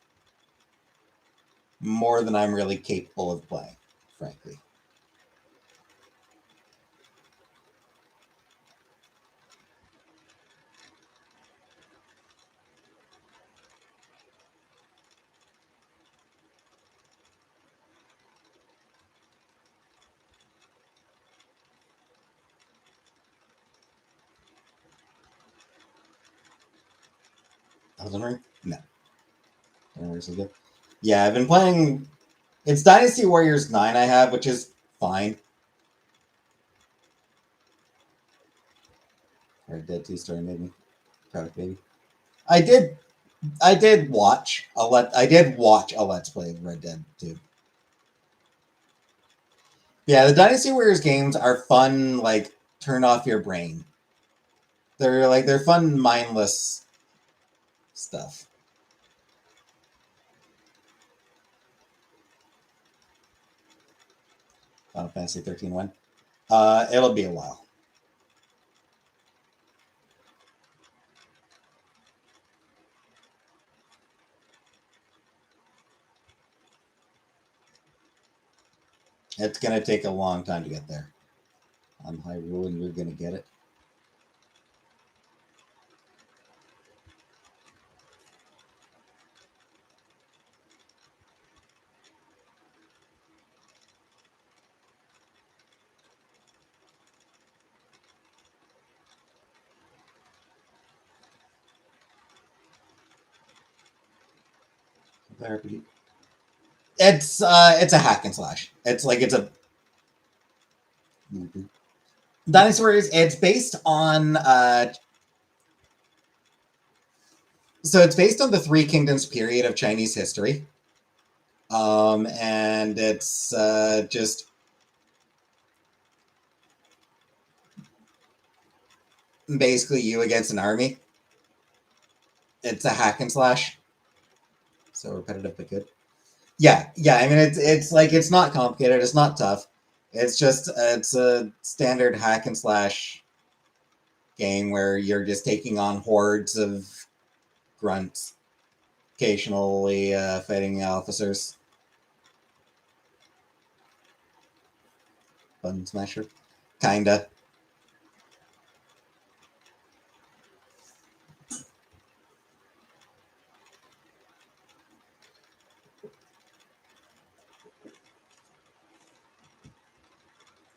Speaker 1: more than I'm really capable of playing, frankly. Elden Ring? No. Yeah, I've been playing. It's Dynasty Warriors 9 I have, which is fine. Red Dead 2 story made me proud of baby. I did watch a Let's Play of Red Dead 2. Yeah, the Dynasty Warriors games are fun, like turn off your brain. They're fun, mindless stuff. Final Fantasy 13 when? It'll be a while. It's gonna take a long time to get there. I'm Hyrule and you're gonna get it. It's a hack and slash. It's a Dynasty Warriors. It's based on So it's based on the Three Kingdoms period of Chinese history. And it's just basically you against an army. It's a hack and slash. So repetitive but good. Yeah. I mean, it's like it's not complicated. It's not tough. It's a standard hack and slash game where you're just taking on hordes of grunts, occasionally fighting officers. Button smasher, kinda.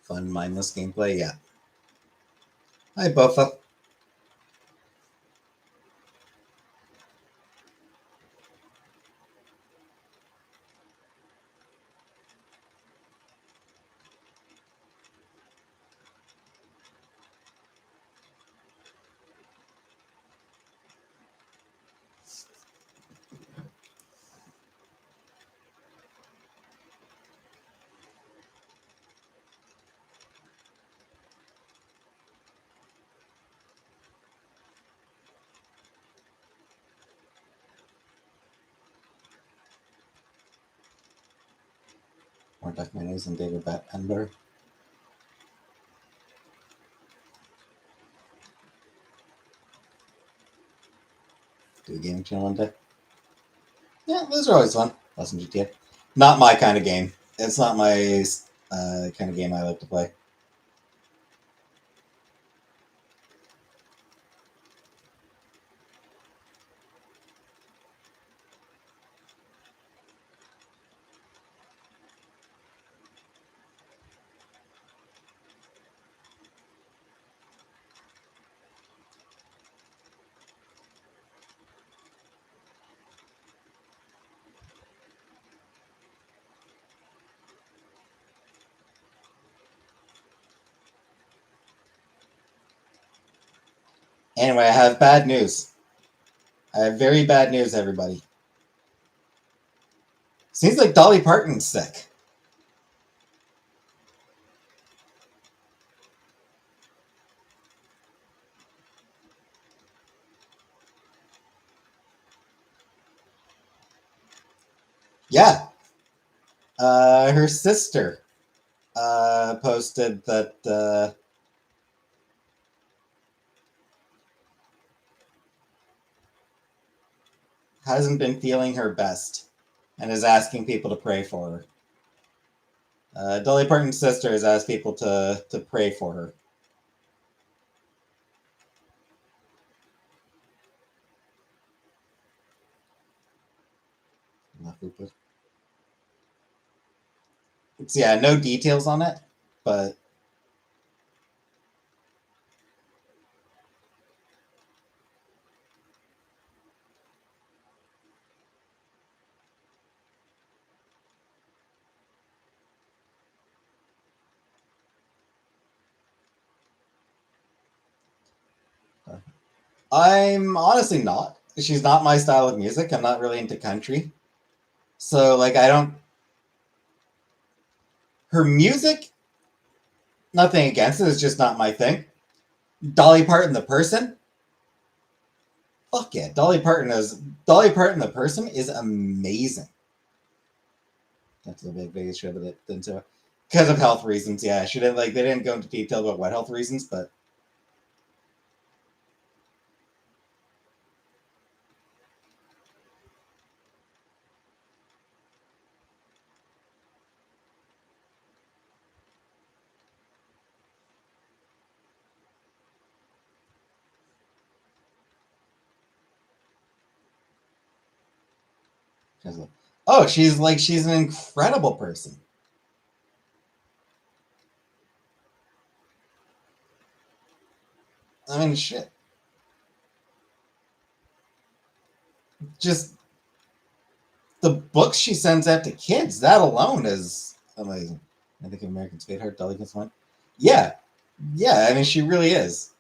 Speaker 1: Fun, mindless gameplay. Yeah. Hi, Buffa. More Duck Mayonnaise and David Bat Ember. Do a gaming channel one day. Yeah, those are always fun. Less than GTA. Not my kind of game. It's not my kind of game I like to play. Anyway, I have bad news. I have very bad news, everybody. Seems like Dolly Parton's sick. Yeah. Her sister posted that hasn't been feeling her best and is asking people to pray for her. Dolly Parton's sister has asked people to pray for her. It's, yeah, no details on it, but I'm honestly not. She's not my style of music. I'm not really into country. So, like, I don't. Her music, nothing against it, it's just not my thing. Dolly Parton, the person, fuck yeah. Dolly Parton, the person, is amazing. That's the biggest show that into it. Because of health reasons, yeah. She didn't like they didn't go into detail about what health reasons, but oh, she's an incredible person. I mean, shit. Just the books she sends out to kids, that alone is amazing. I think American Sweetheart, Dolly gets one. Yeah. Yeah, I mean, she really is.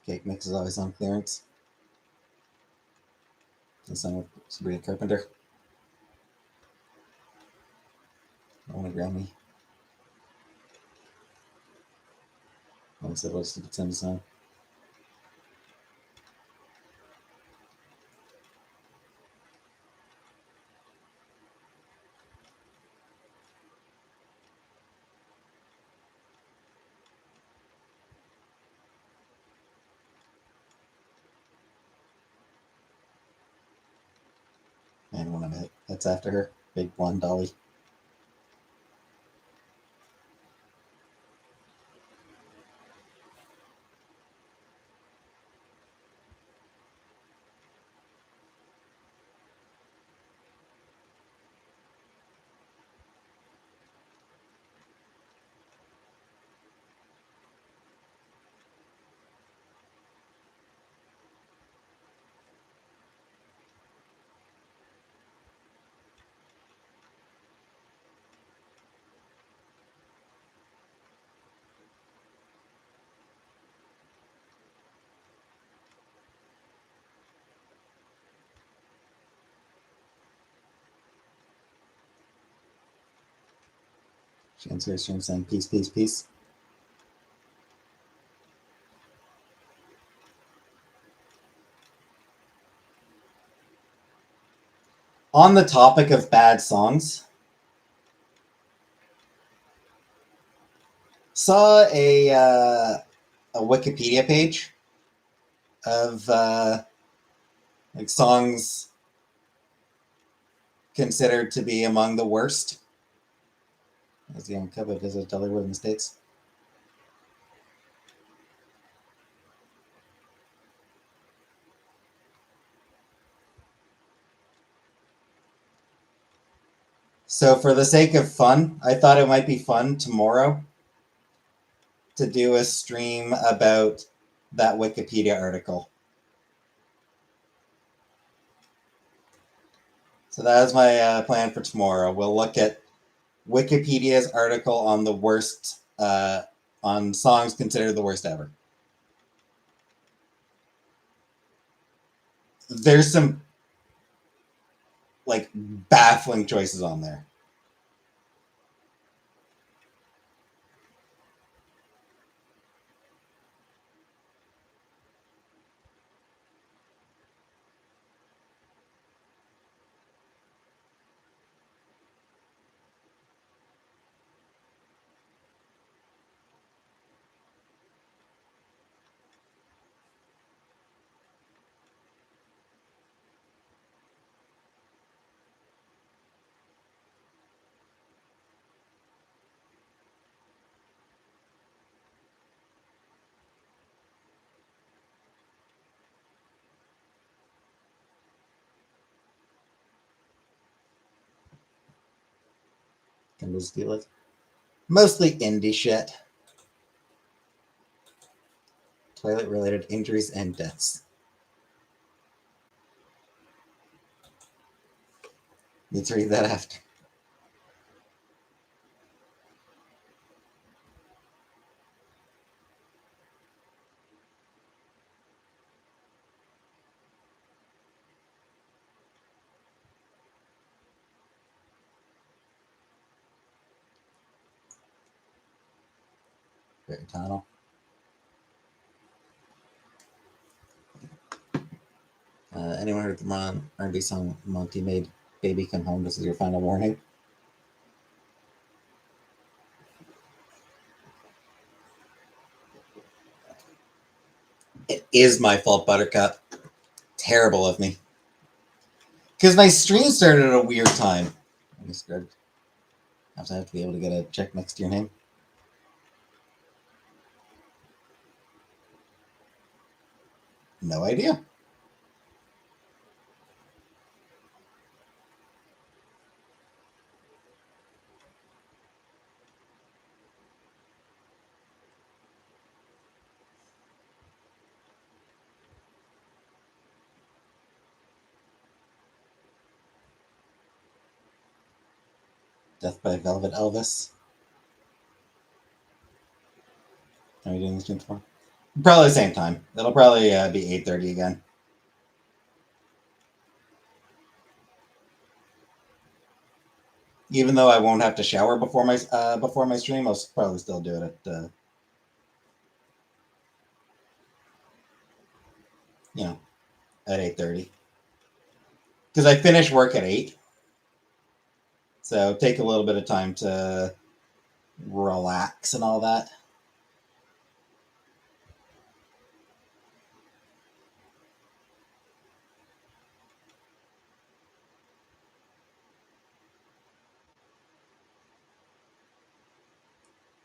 Speaker 1: Cake mix is always on clearance. The son of Sabrina Carpenter. I want a Grammy. I said what's the Tim song? And one of it. That's after her. Big blonde dolly. She ends her stream saying peace, peace, peace. On the topic of bad songs, saw a Wikipedia page of like songs considered to be among the worst. As the young Cubba visits Dollywood in the States. So for the sake of fun, I thought it might be fun tomorrow to do a stream about that Wikipedia article. So that is my plan for tomorrow. We'll look at Wikipedia's article on the worst, on songs considered the worst ever. There's some like baffling choices on there. Can just deal with mostly indie shit. Toilet related injuries and deaths. Need to read that after. Great tunnel. Anyone heard the R&B song Monty made Baby Come Home? This is your final warning. It is my fault, Buttercup. Terrible of me. Because my stream started at a weird time. I have to be able to get a check next to your name. No idea. Death by Velvet Elvis. Are you doing this stream tomorrow? Probably the same time. It'll probably be 8:30 again. Even though I won't have to shower before my stream, I'll probably still do it at you know at 8:30 because I finish work at 8, so take a little bit of time to relax and all that.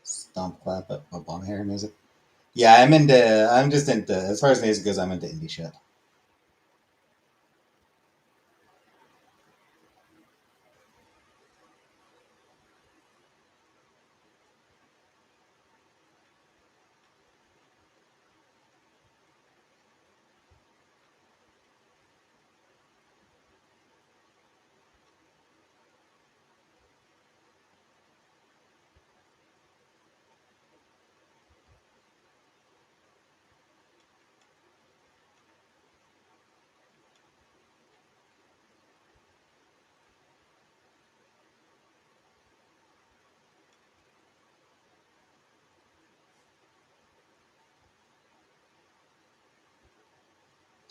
Speaker 1: Stomp clap at Obama hair music. Yeah, I'm just into, as far as music goes, I'm into indie shit.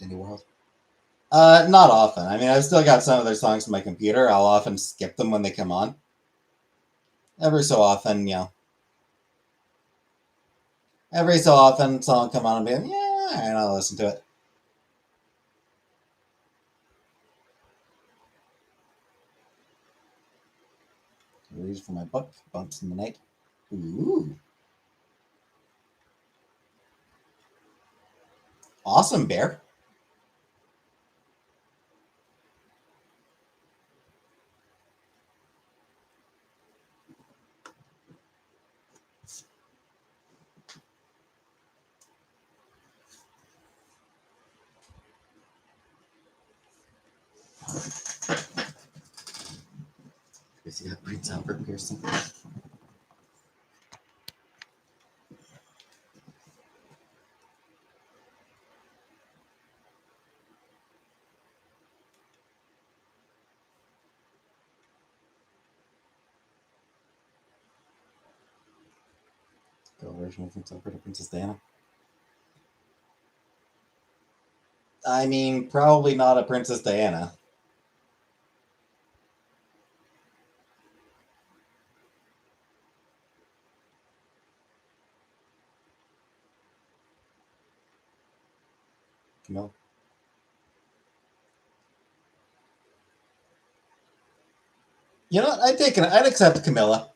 Speaker 1: Indie world. Not often. I mean, I've still got some of their songs on my computer. I'll often skip them when they come on. Every so often, every so often, song come on and be like, yeah, and I'll listen to it. Read for my book, Bumps in the Night. Ooh, awesome, Bear. Guess you got Prince Albert piercing. Go original Prince Albert or Princess Diana. I mean, probably not a Princess Diana. Camilla. You know what? I'd accept Camilla.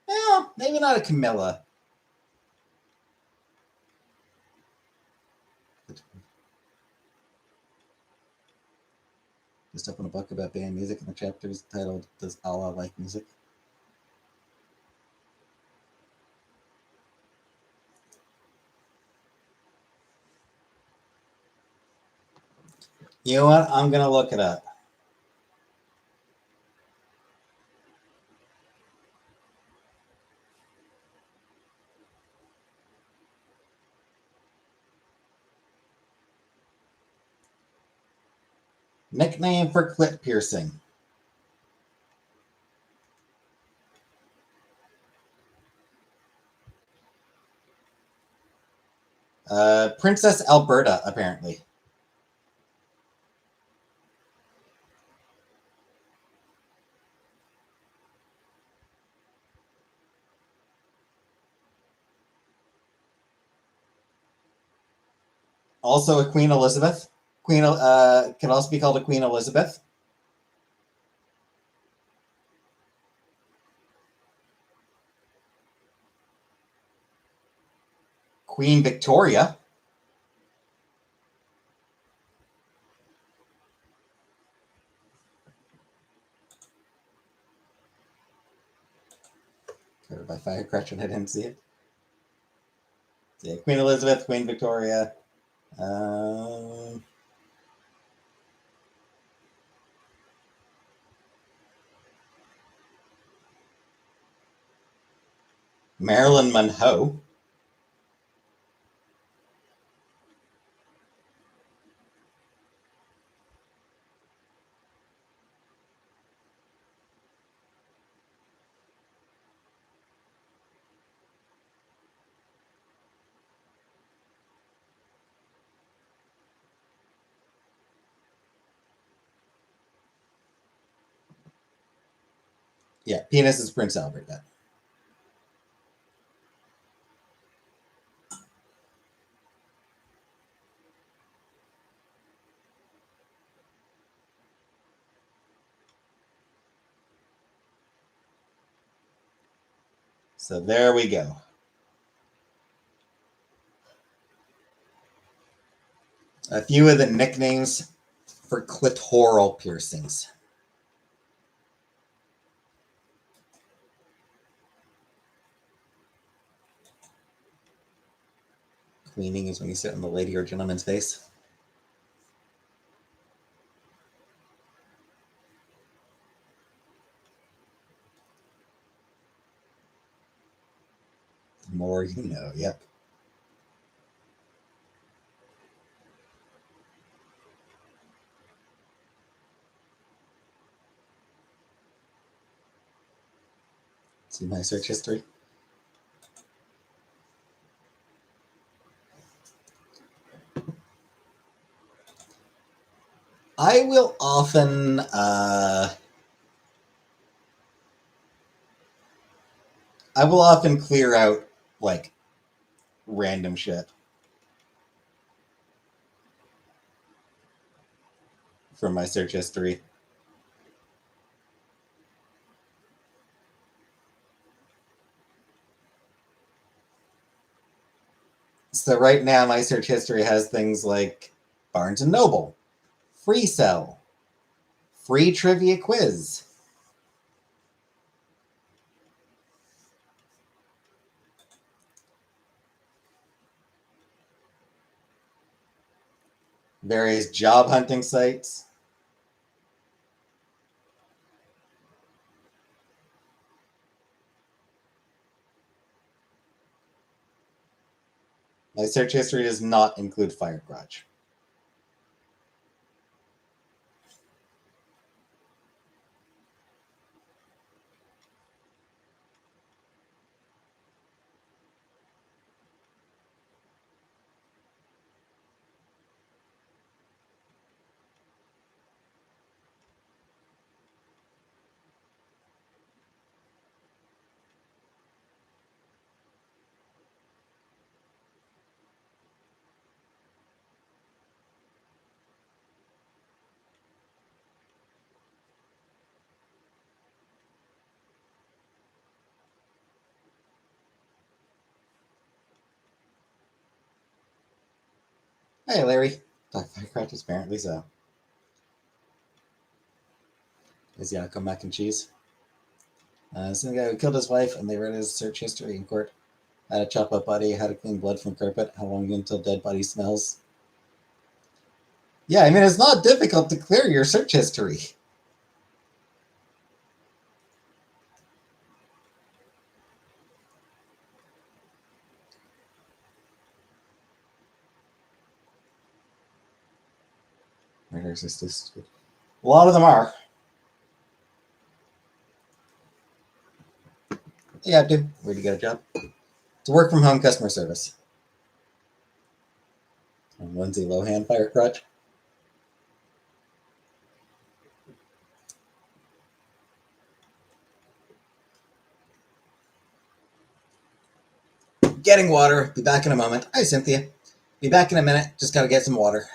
Speaker 1: Yeah, maybe not a Camilla. Just open a book about band music, and the chapter is titled "Does Allah Like Music?" You know what? I'm gonna look it up. Nickname for clit piercing. Princess Alberta, apparently. Also a Queen Elizabeth. Queen can also be called a Queen Elizabeth. Queen Victoria. Covered by Firecrutch, and I didn't see it. Yeah, Queen Elizabeth, Queen Victoria. Marilyn Monroe. Yeah, penis is Prince Albert. Yeah. So there we go. A few of the nicknames for clitoral piercings. Cleaning is when you sit on the lady or gentleman's face. The more you know. Yep. See my search history. I will often clear out like random shit from my search history. So right now my search history has things like Barnes and Noble, Free Cell, Free Trivia Quiz, various job hunting sites. My search history does not include Fire Garage. Hey, Larry. Firecraft is apparently so. Is Yakko mac and cheese? Some guy who killed his wife and they read his search history in court. How to chop up body, how to clean blood from carpet, how long until dead body smells. Yeah, I mean, it's not difficult to clear your search history. Murder sisters. A lot of them are. Yeah, dude. Where'd you get a job? To work from home customer service. And Lindsay Lohan fire crutch. Getting water. Be back in a moment. Hi, Cynthia. Be back in a minute. Just gotta get some water.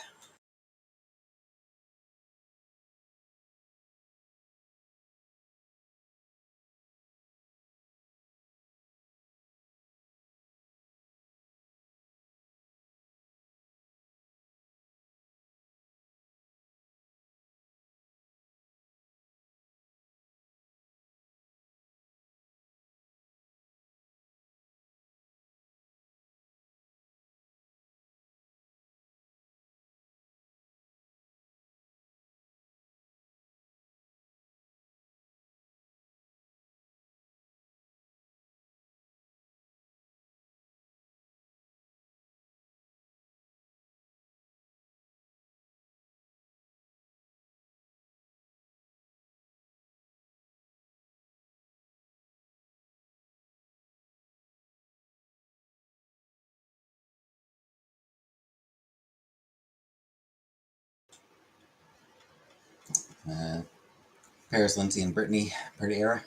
Speaker 1: Paris, Lindsay, and Brittany, party era.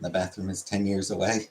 Speaker 1: The bathroom is 10 years away.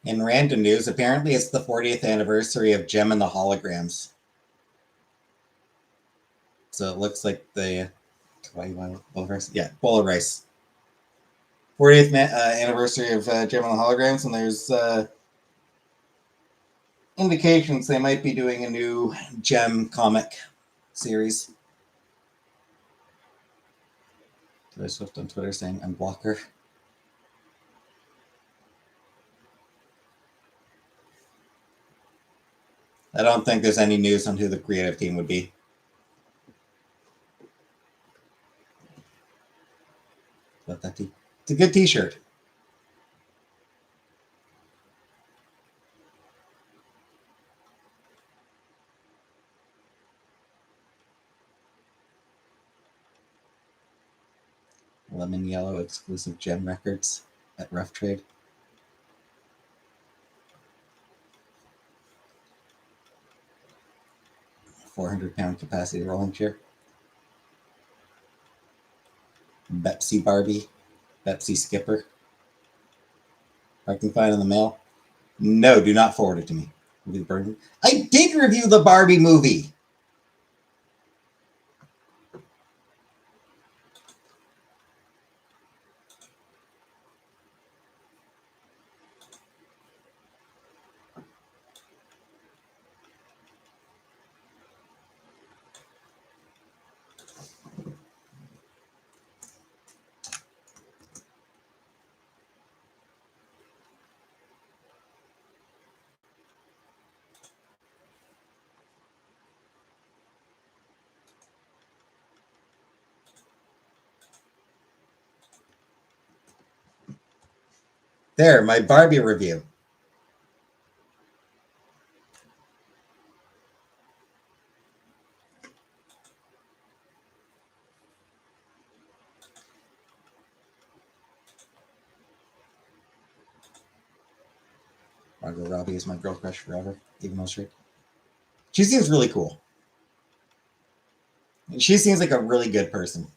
Speaker 1: In random news, apparently it's the 40th anniversary of Gem and the Holograms. So it looks like the bowl of rice. Yeah, bowl of rice. 40th anniversary of Gem and the Holograms, and there's indications they might be doing a new Gem comic series. Taylor Swift on Twitter saying unblock her. I don't think there's any news on who the creative team would be. But it's a good t-shirt. Lemon yellow exclusive Gem records at Rough Trade. £400 capacity rolling chair. Betsy Barbie. Betsy Skipper. I can find in the mail. No, do not forward it to me. I did review the Barbie movie. There, my Barbie review. Margot Robbie is my girl crush forever, even though straight. She seems really cool. She seems like a really good person.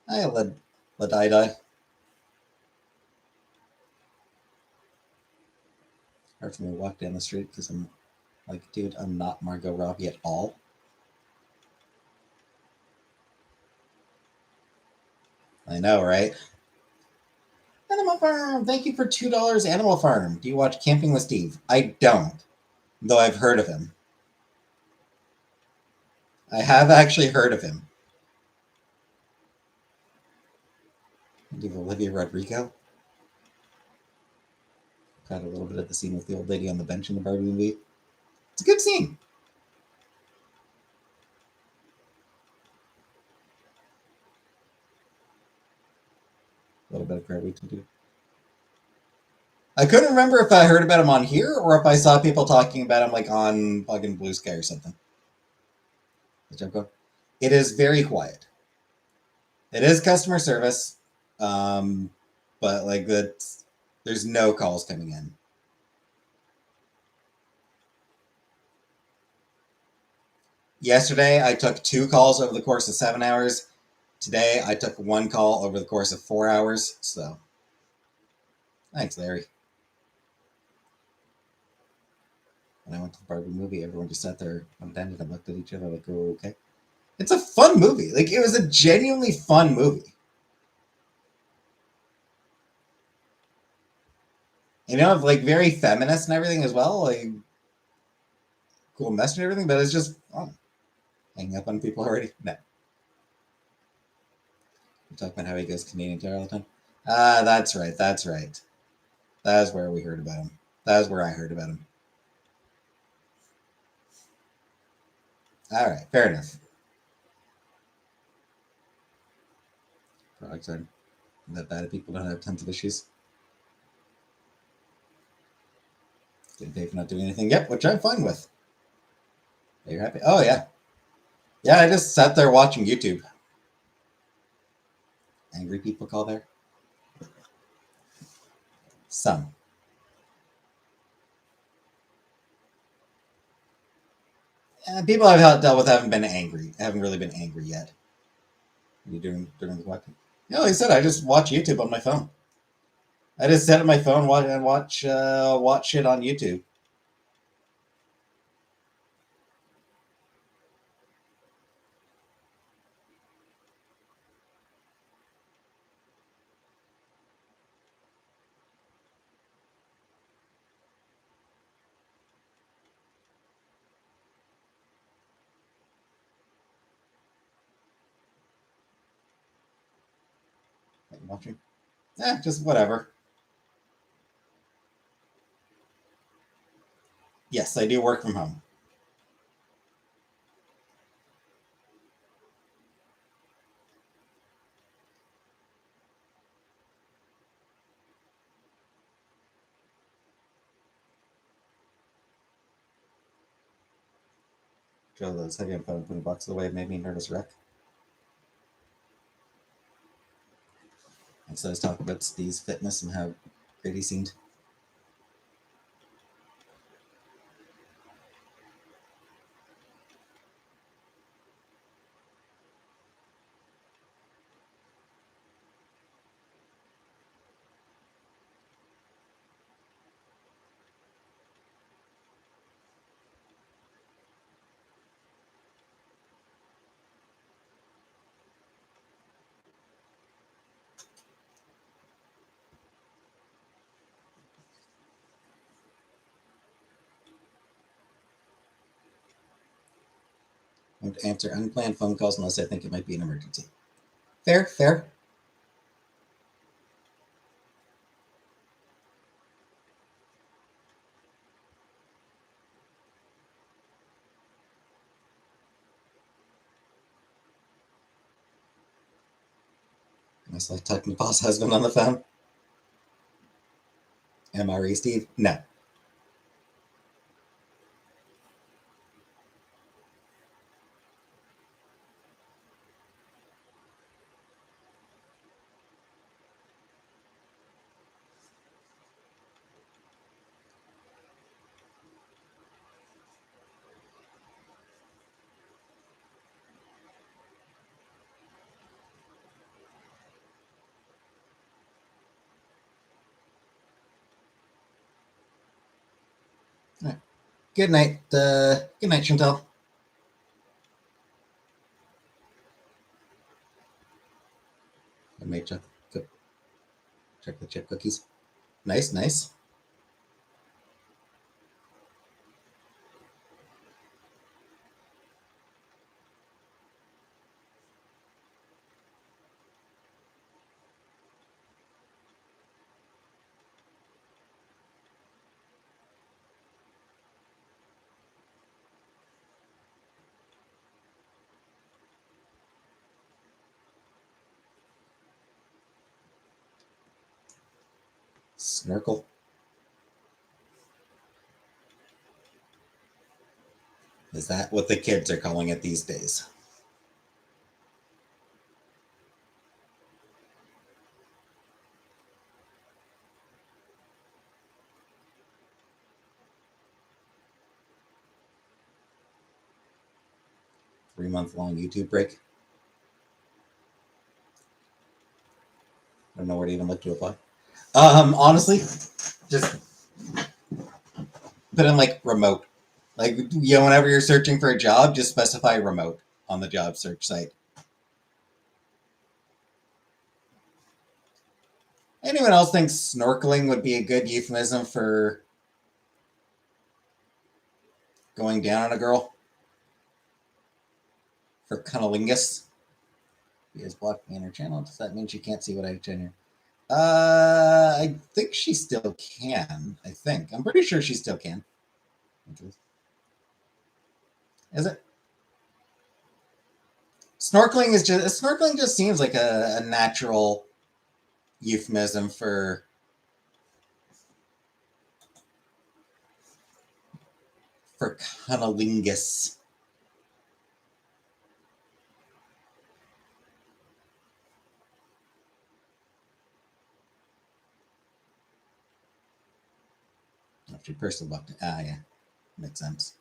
Speaker 1: I let die. Hard for me to walk down the street because I'm like, dude, I'm not Margot Robbie at all. I know, right? Animal Farm. Thank you for $2, Animal Farm. Do you watch Camping with Steve? I don't, though I've heard of him. I have actually heard of him. Do you have Olivia Rodrigo? Got a little bit of the scene with the old lady on the bench in the Barbie movie. It's a good scene. A little bit of Crowd to do. I couldn't remember if I heard about him on here or if I saw people talking about him like on fucking Blue Sky or something. It is very quiet. It is customer service, but like there's no calls coming in. Yesterday, I took 2 calls over the course of 7 hours. Today, I took 1 call over the course of 4 hours. So, thanks, Larry. When I went to the Barbie movie, everyone just sat there and ended and looked at each other like, oh, okay. It's a fun movie. Like, it was a genuinely fun movie. You know, like very feminist and everything as well. Like, cool message and everything, but it's just fun. Hanging up on people already? No. We're talking about how he goes Canadian Tire all the time. Ah, that's right. That's right. That's where we heard about him. That's where I heard about him. All right, fair enough. Products aren't that bad if people don't have tons of issues. Getting paid for not doing anything. Yep, which I'm fine with. Are you happy? Oh, yeah. Yeah, I just sat there watching YouTube. Angry people call there? Some. People I've dealt with haven't been angry. Haven't really been angry yet. What are you doing during the watching? Yeah, like I said, I just watch YouTube on my phone. I just sit at my phone and watch shit on YouTube. What you watching? Just whatever. Yes, I do work from home. Joe, those heavy on putting boxes away made me nervous wreck. And so I was talking about Steve's fitness and how great he seemed. I won't answer unplanned phone calls unless I think it might be an emergency. Fair, fair. Unless I talk to my boss husband on the phone. MRE Steve? No. All right. Good night. Good night, Chantel. I made chocolate chip cookies. Nice, nice. Snorkel. Is that what the kids are calling it these days? Three-month-long YouTube break. I don't know where to even look to apply. Honestly, just put in like remote Like, you know, whenever you're searching for a job, just specify remote on the job search site. Anyone else think snorkeling would be a good euphemism for going down on a girl? For cunnilingus? She has blocked me in her channel. Does that mean she can't see what I've done here? I think she still can. I think. I'm pretty sure she still can. Is it? Snorkeling just seems like a natural euphemism for cunnilingus. After personal bucked. Ah, yeah. Makes sense.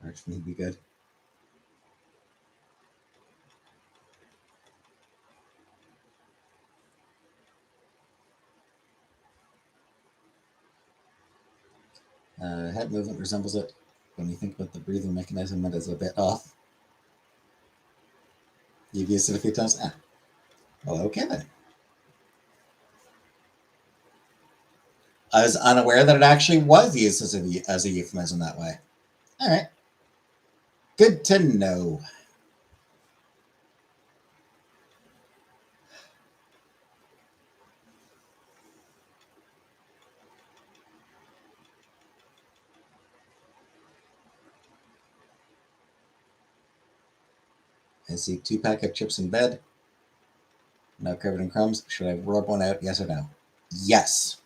Speaker 1: Actually, be good. Head movement resembles it. When you think about the breathing mechanism, it is a bit off. You've used it a few times? Ah. Well, okay then. I was unaware that it actually was used as a euphemism that way. All right. Good to know. I see 2-pack of chips in bed. Now covered in crumbs. Should I rub one out? Yes or no? Yes.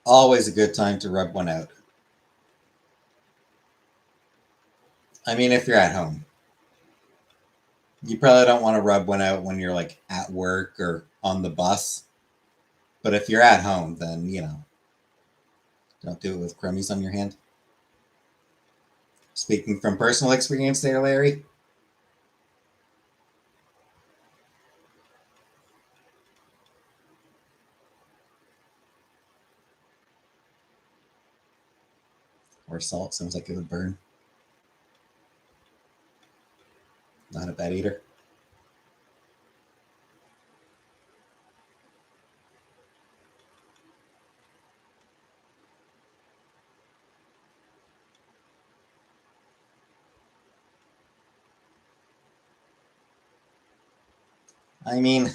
Speaker 1: Always a good time to rub one out. I mean, if you're at home. You probably don't want to rub one out when you're like at work or on the bus. But if you're at home, then, you know, don't do it with crummies on your hand. Speaking from personal experience there, Larry. Or salt sounds like it would burn. Not a bad eater. I mean,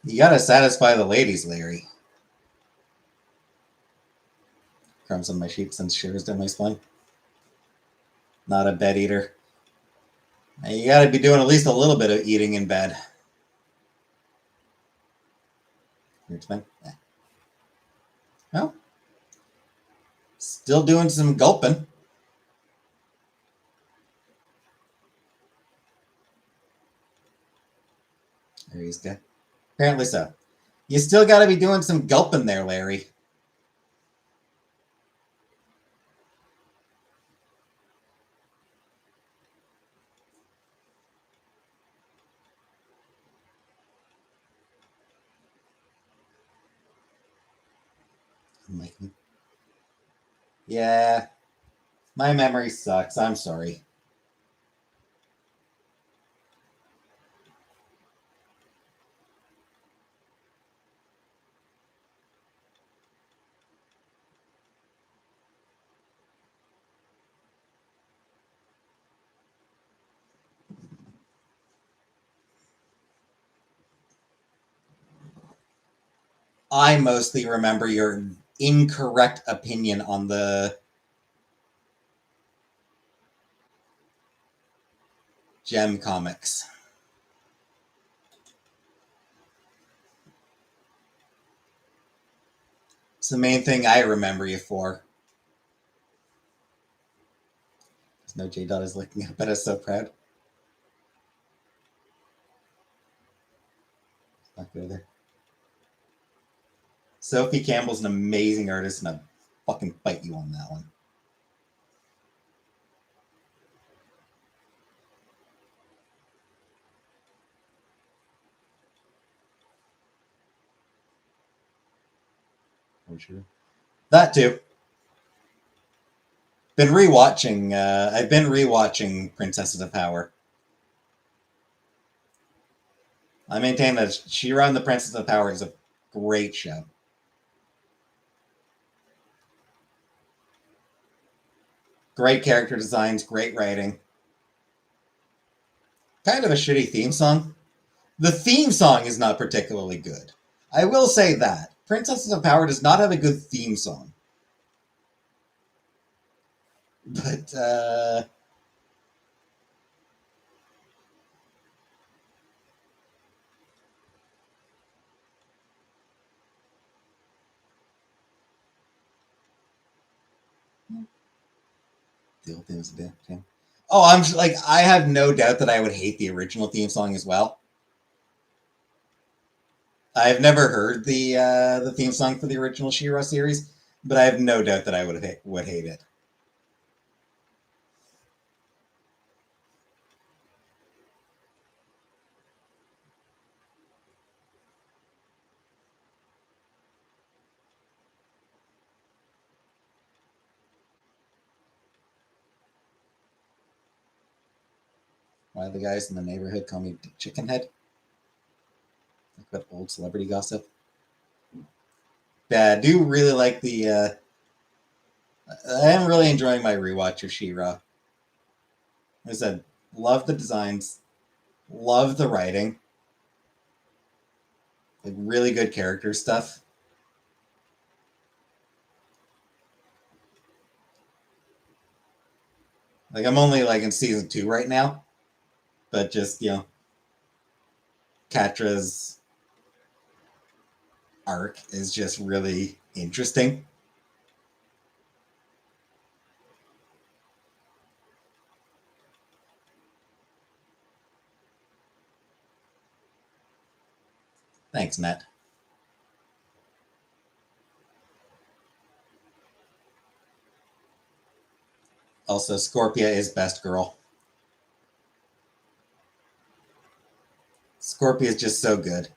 Speaker 1: you gotta satisfy the ladies, Larry. Crumbs on my sheets and shivers down my spine. Not a bed eater. You gotta be doing at least a little bit of eating in bed. Your spine? Yeah. Well, still doing some gulping. There he's good. Apparently so. You still gotta be doing some gulping there, Larry. Yeah, my memory sucks. I'm sorry. I mostly remember your incorrect opinion on the Gem comics. It's the main thing I remember you for. No, J Dot is looking up at us so proud. Not go there. Sophie Campbell's an amazing artist, and I'll fucking fight you on that one. For sure. That too. Been rewatching. I've been rewatching Princesses of Power. I maintain that She-Ra and the Princess of Power is a great show. Great character designs, great writing. Kind of a shitty theme song. The theme song is not particularly good. I will say that. Princesses of Power does not have a good theme song. But, the old theme was a bit. Okay. Oh, I'm just, like, I have no doubt that I would hate the original theme song as well. I've never heard the theme song for the original She-Ra series, but I have no doubt that I would hate it. Why the guys in the neighborhood call me Chicken Head? Like that old celebrity gossip. Yeah, I do really like the. I am really enjoying my rewatch of She-Ra. Like I said, love the designs, love the writing, like really good character stuff. Like I'm only like in season 2 right now, but just Catra's arc is just really interesting. Thanks, Matt. Also, Scorpia is best girl. Scorpia is just so good.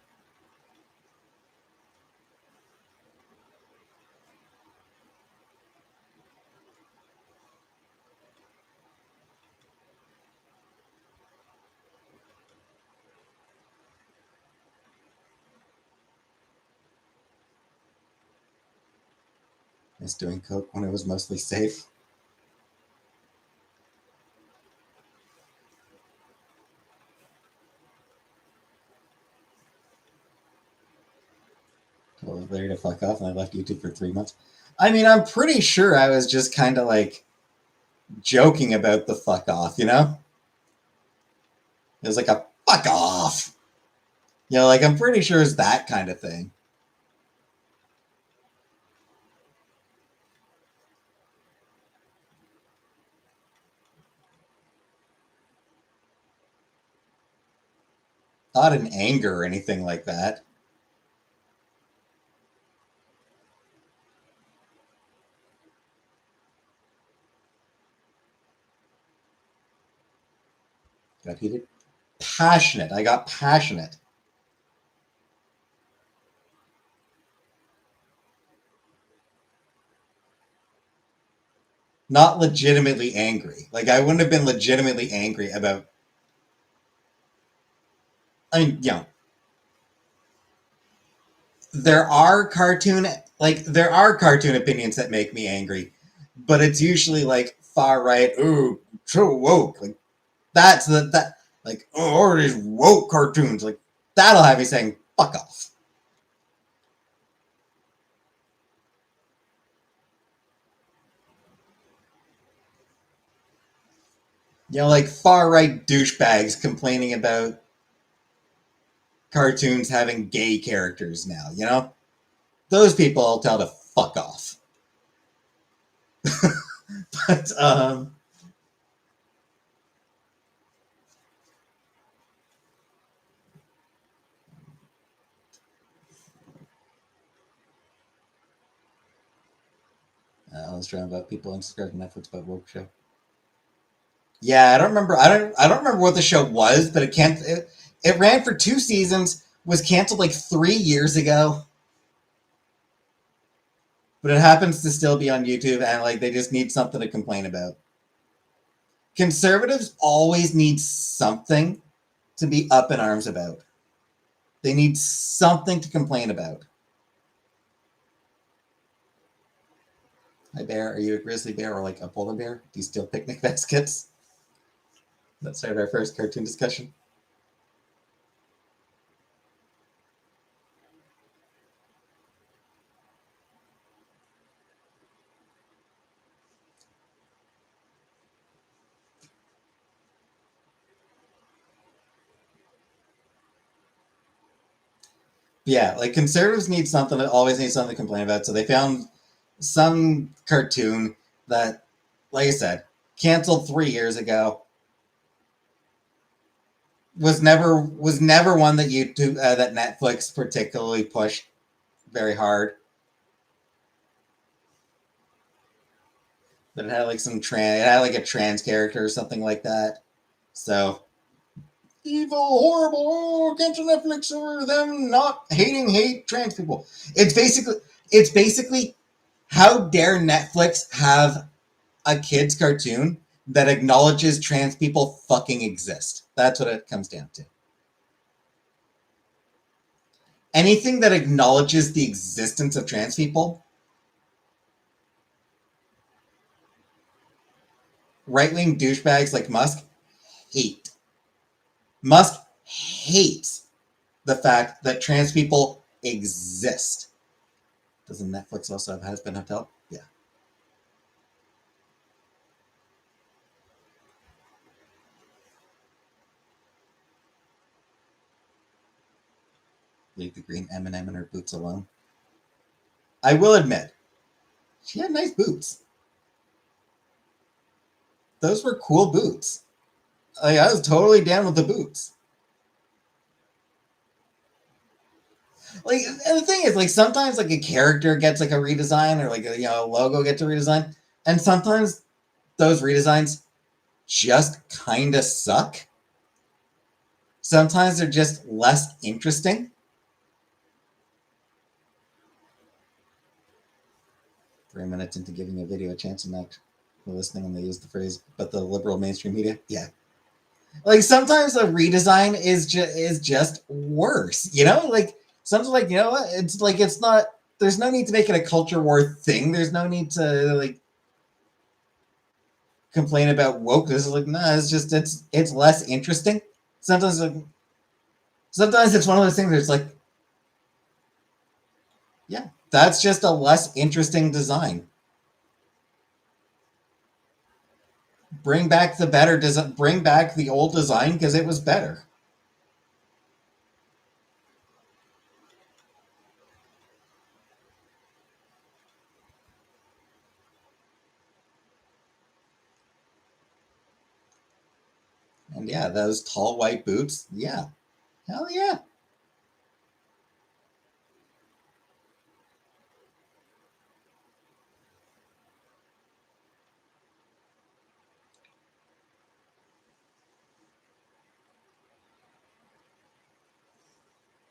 Speaker 1: I was doing coke when it was mostly safe. I was ready to fuck off, and I left YouTube for 3 months. I mean, I'm pretty sure I was just kind of like joking about the fuck off, you know? It was like a fuck off. Like I'm pretty sure it's that kind of thing. Not in anger or anything like that. Got heated? Passionate. I got passionate. Not legitimately angry. Like I wouldn't have been legitimately angry about. I mean, there are cartoon opinions that make me angry, but it's usually like far right. Ooh, so woke. Like that's that. Like all these woke cartoons. Like that'll have me saying fuck off. Like far right douchebags complaining about cartoons having gay characters now, those people I'll tell to fuck off. But I was trying about people unsubscribed to Netflix about woke show. Yeah, I don't remember. I don't remember what the show was, but it ran for 2 seasons. Was canceled like 3 years ago. But it happens to still be on YouTube, and like they just need something to complain about. Conservatives always need something to be up in arms about. They need something to complain about. Hi, bear. Are you a grizzly bear or like a polar bear? Do you steal picnic baskets? That started our first cartoon discussion. Yeah, like conservatives need something, always need something to complain about. So they found some cartoon that, like I said, canceled 3 years ago. Was never one that YouTube that Netflix particularly pushed very hard. But it had like it had like a trans character or something like that. So evil, horrible, oh, cancel Netflix over them not hate trans people. It's basically how dare Netflix have a kids cartoon that acknowledges trans people fucking exist. That's what it comes down to. Anything that acknowledges the existence of trans people, right-wing douchebags like Musk hate. Musk hates the fact that trans people exist. Doesn't Netflix also have Has Been Hotel? Yeah. Leave the green M&M in her boots alone. I will admit, she had nice boots. Those were cool boots. Like, I was totally down with the boots. Like, and the thing is, like, sometimes like a character gets like a redesign or like a logo gets a redesign, and sometimes those redesigns just kind of suck. Sometimes they're just less interesting. 3 minutes into giving a video a chance and not listening, and they use the phrase, but the liberal mainstream media, yeah. Like sometimes a redesign is just worse, like sometimes like what, it's like it's not. There's no need to make it a culture war thing. There's no need to like complain about woke. It's like it's just it's less interesting. Sometimes it's one of those things where it's like, yeah, that's just a less interesting design. Bring back the better design. Bring back the old design because it was better. And yeah, those tall white boots. Yeah, hell yeah.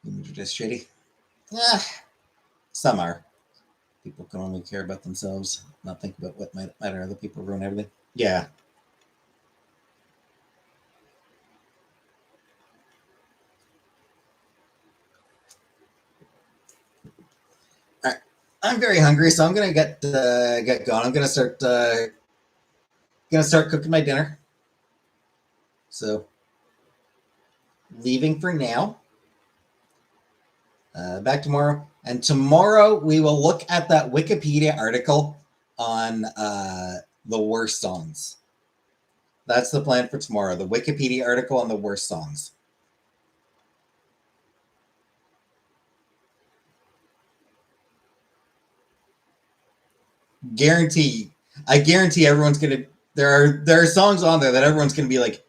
Speaker 1: You're just shitty. Yeah, some are. People can only care about themselves, not think about what might matter. Other people ruin everything. Yeah. All right. I'm very hungry, so I'm gonna get going. I'm gonna start cooking my dinner. So leaving for now. Back tomorrow, and tomorrow we will look at that Wikipedia article on the worst songs. That's the plan for tomorrow. The Wikipedia article on the worst songs. guarantee everyone's gonna. There are songs on there that everyone's gonna be like,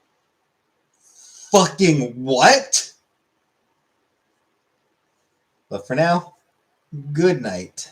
Speaker 1: "Fucking what?" But for now, good night.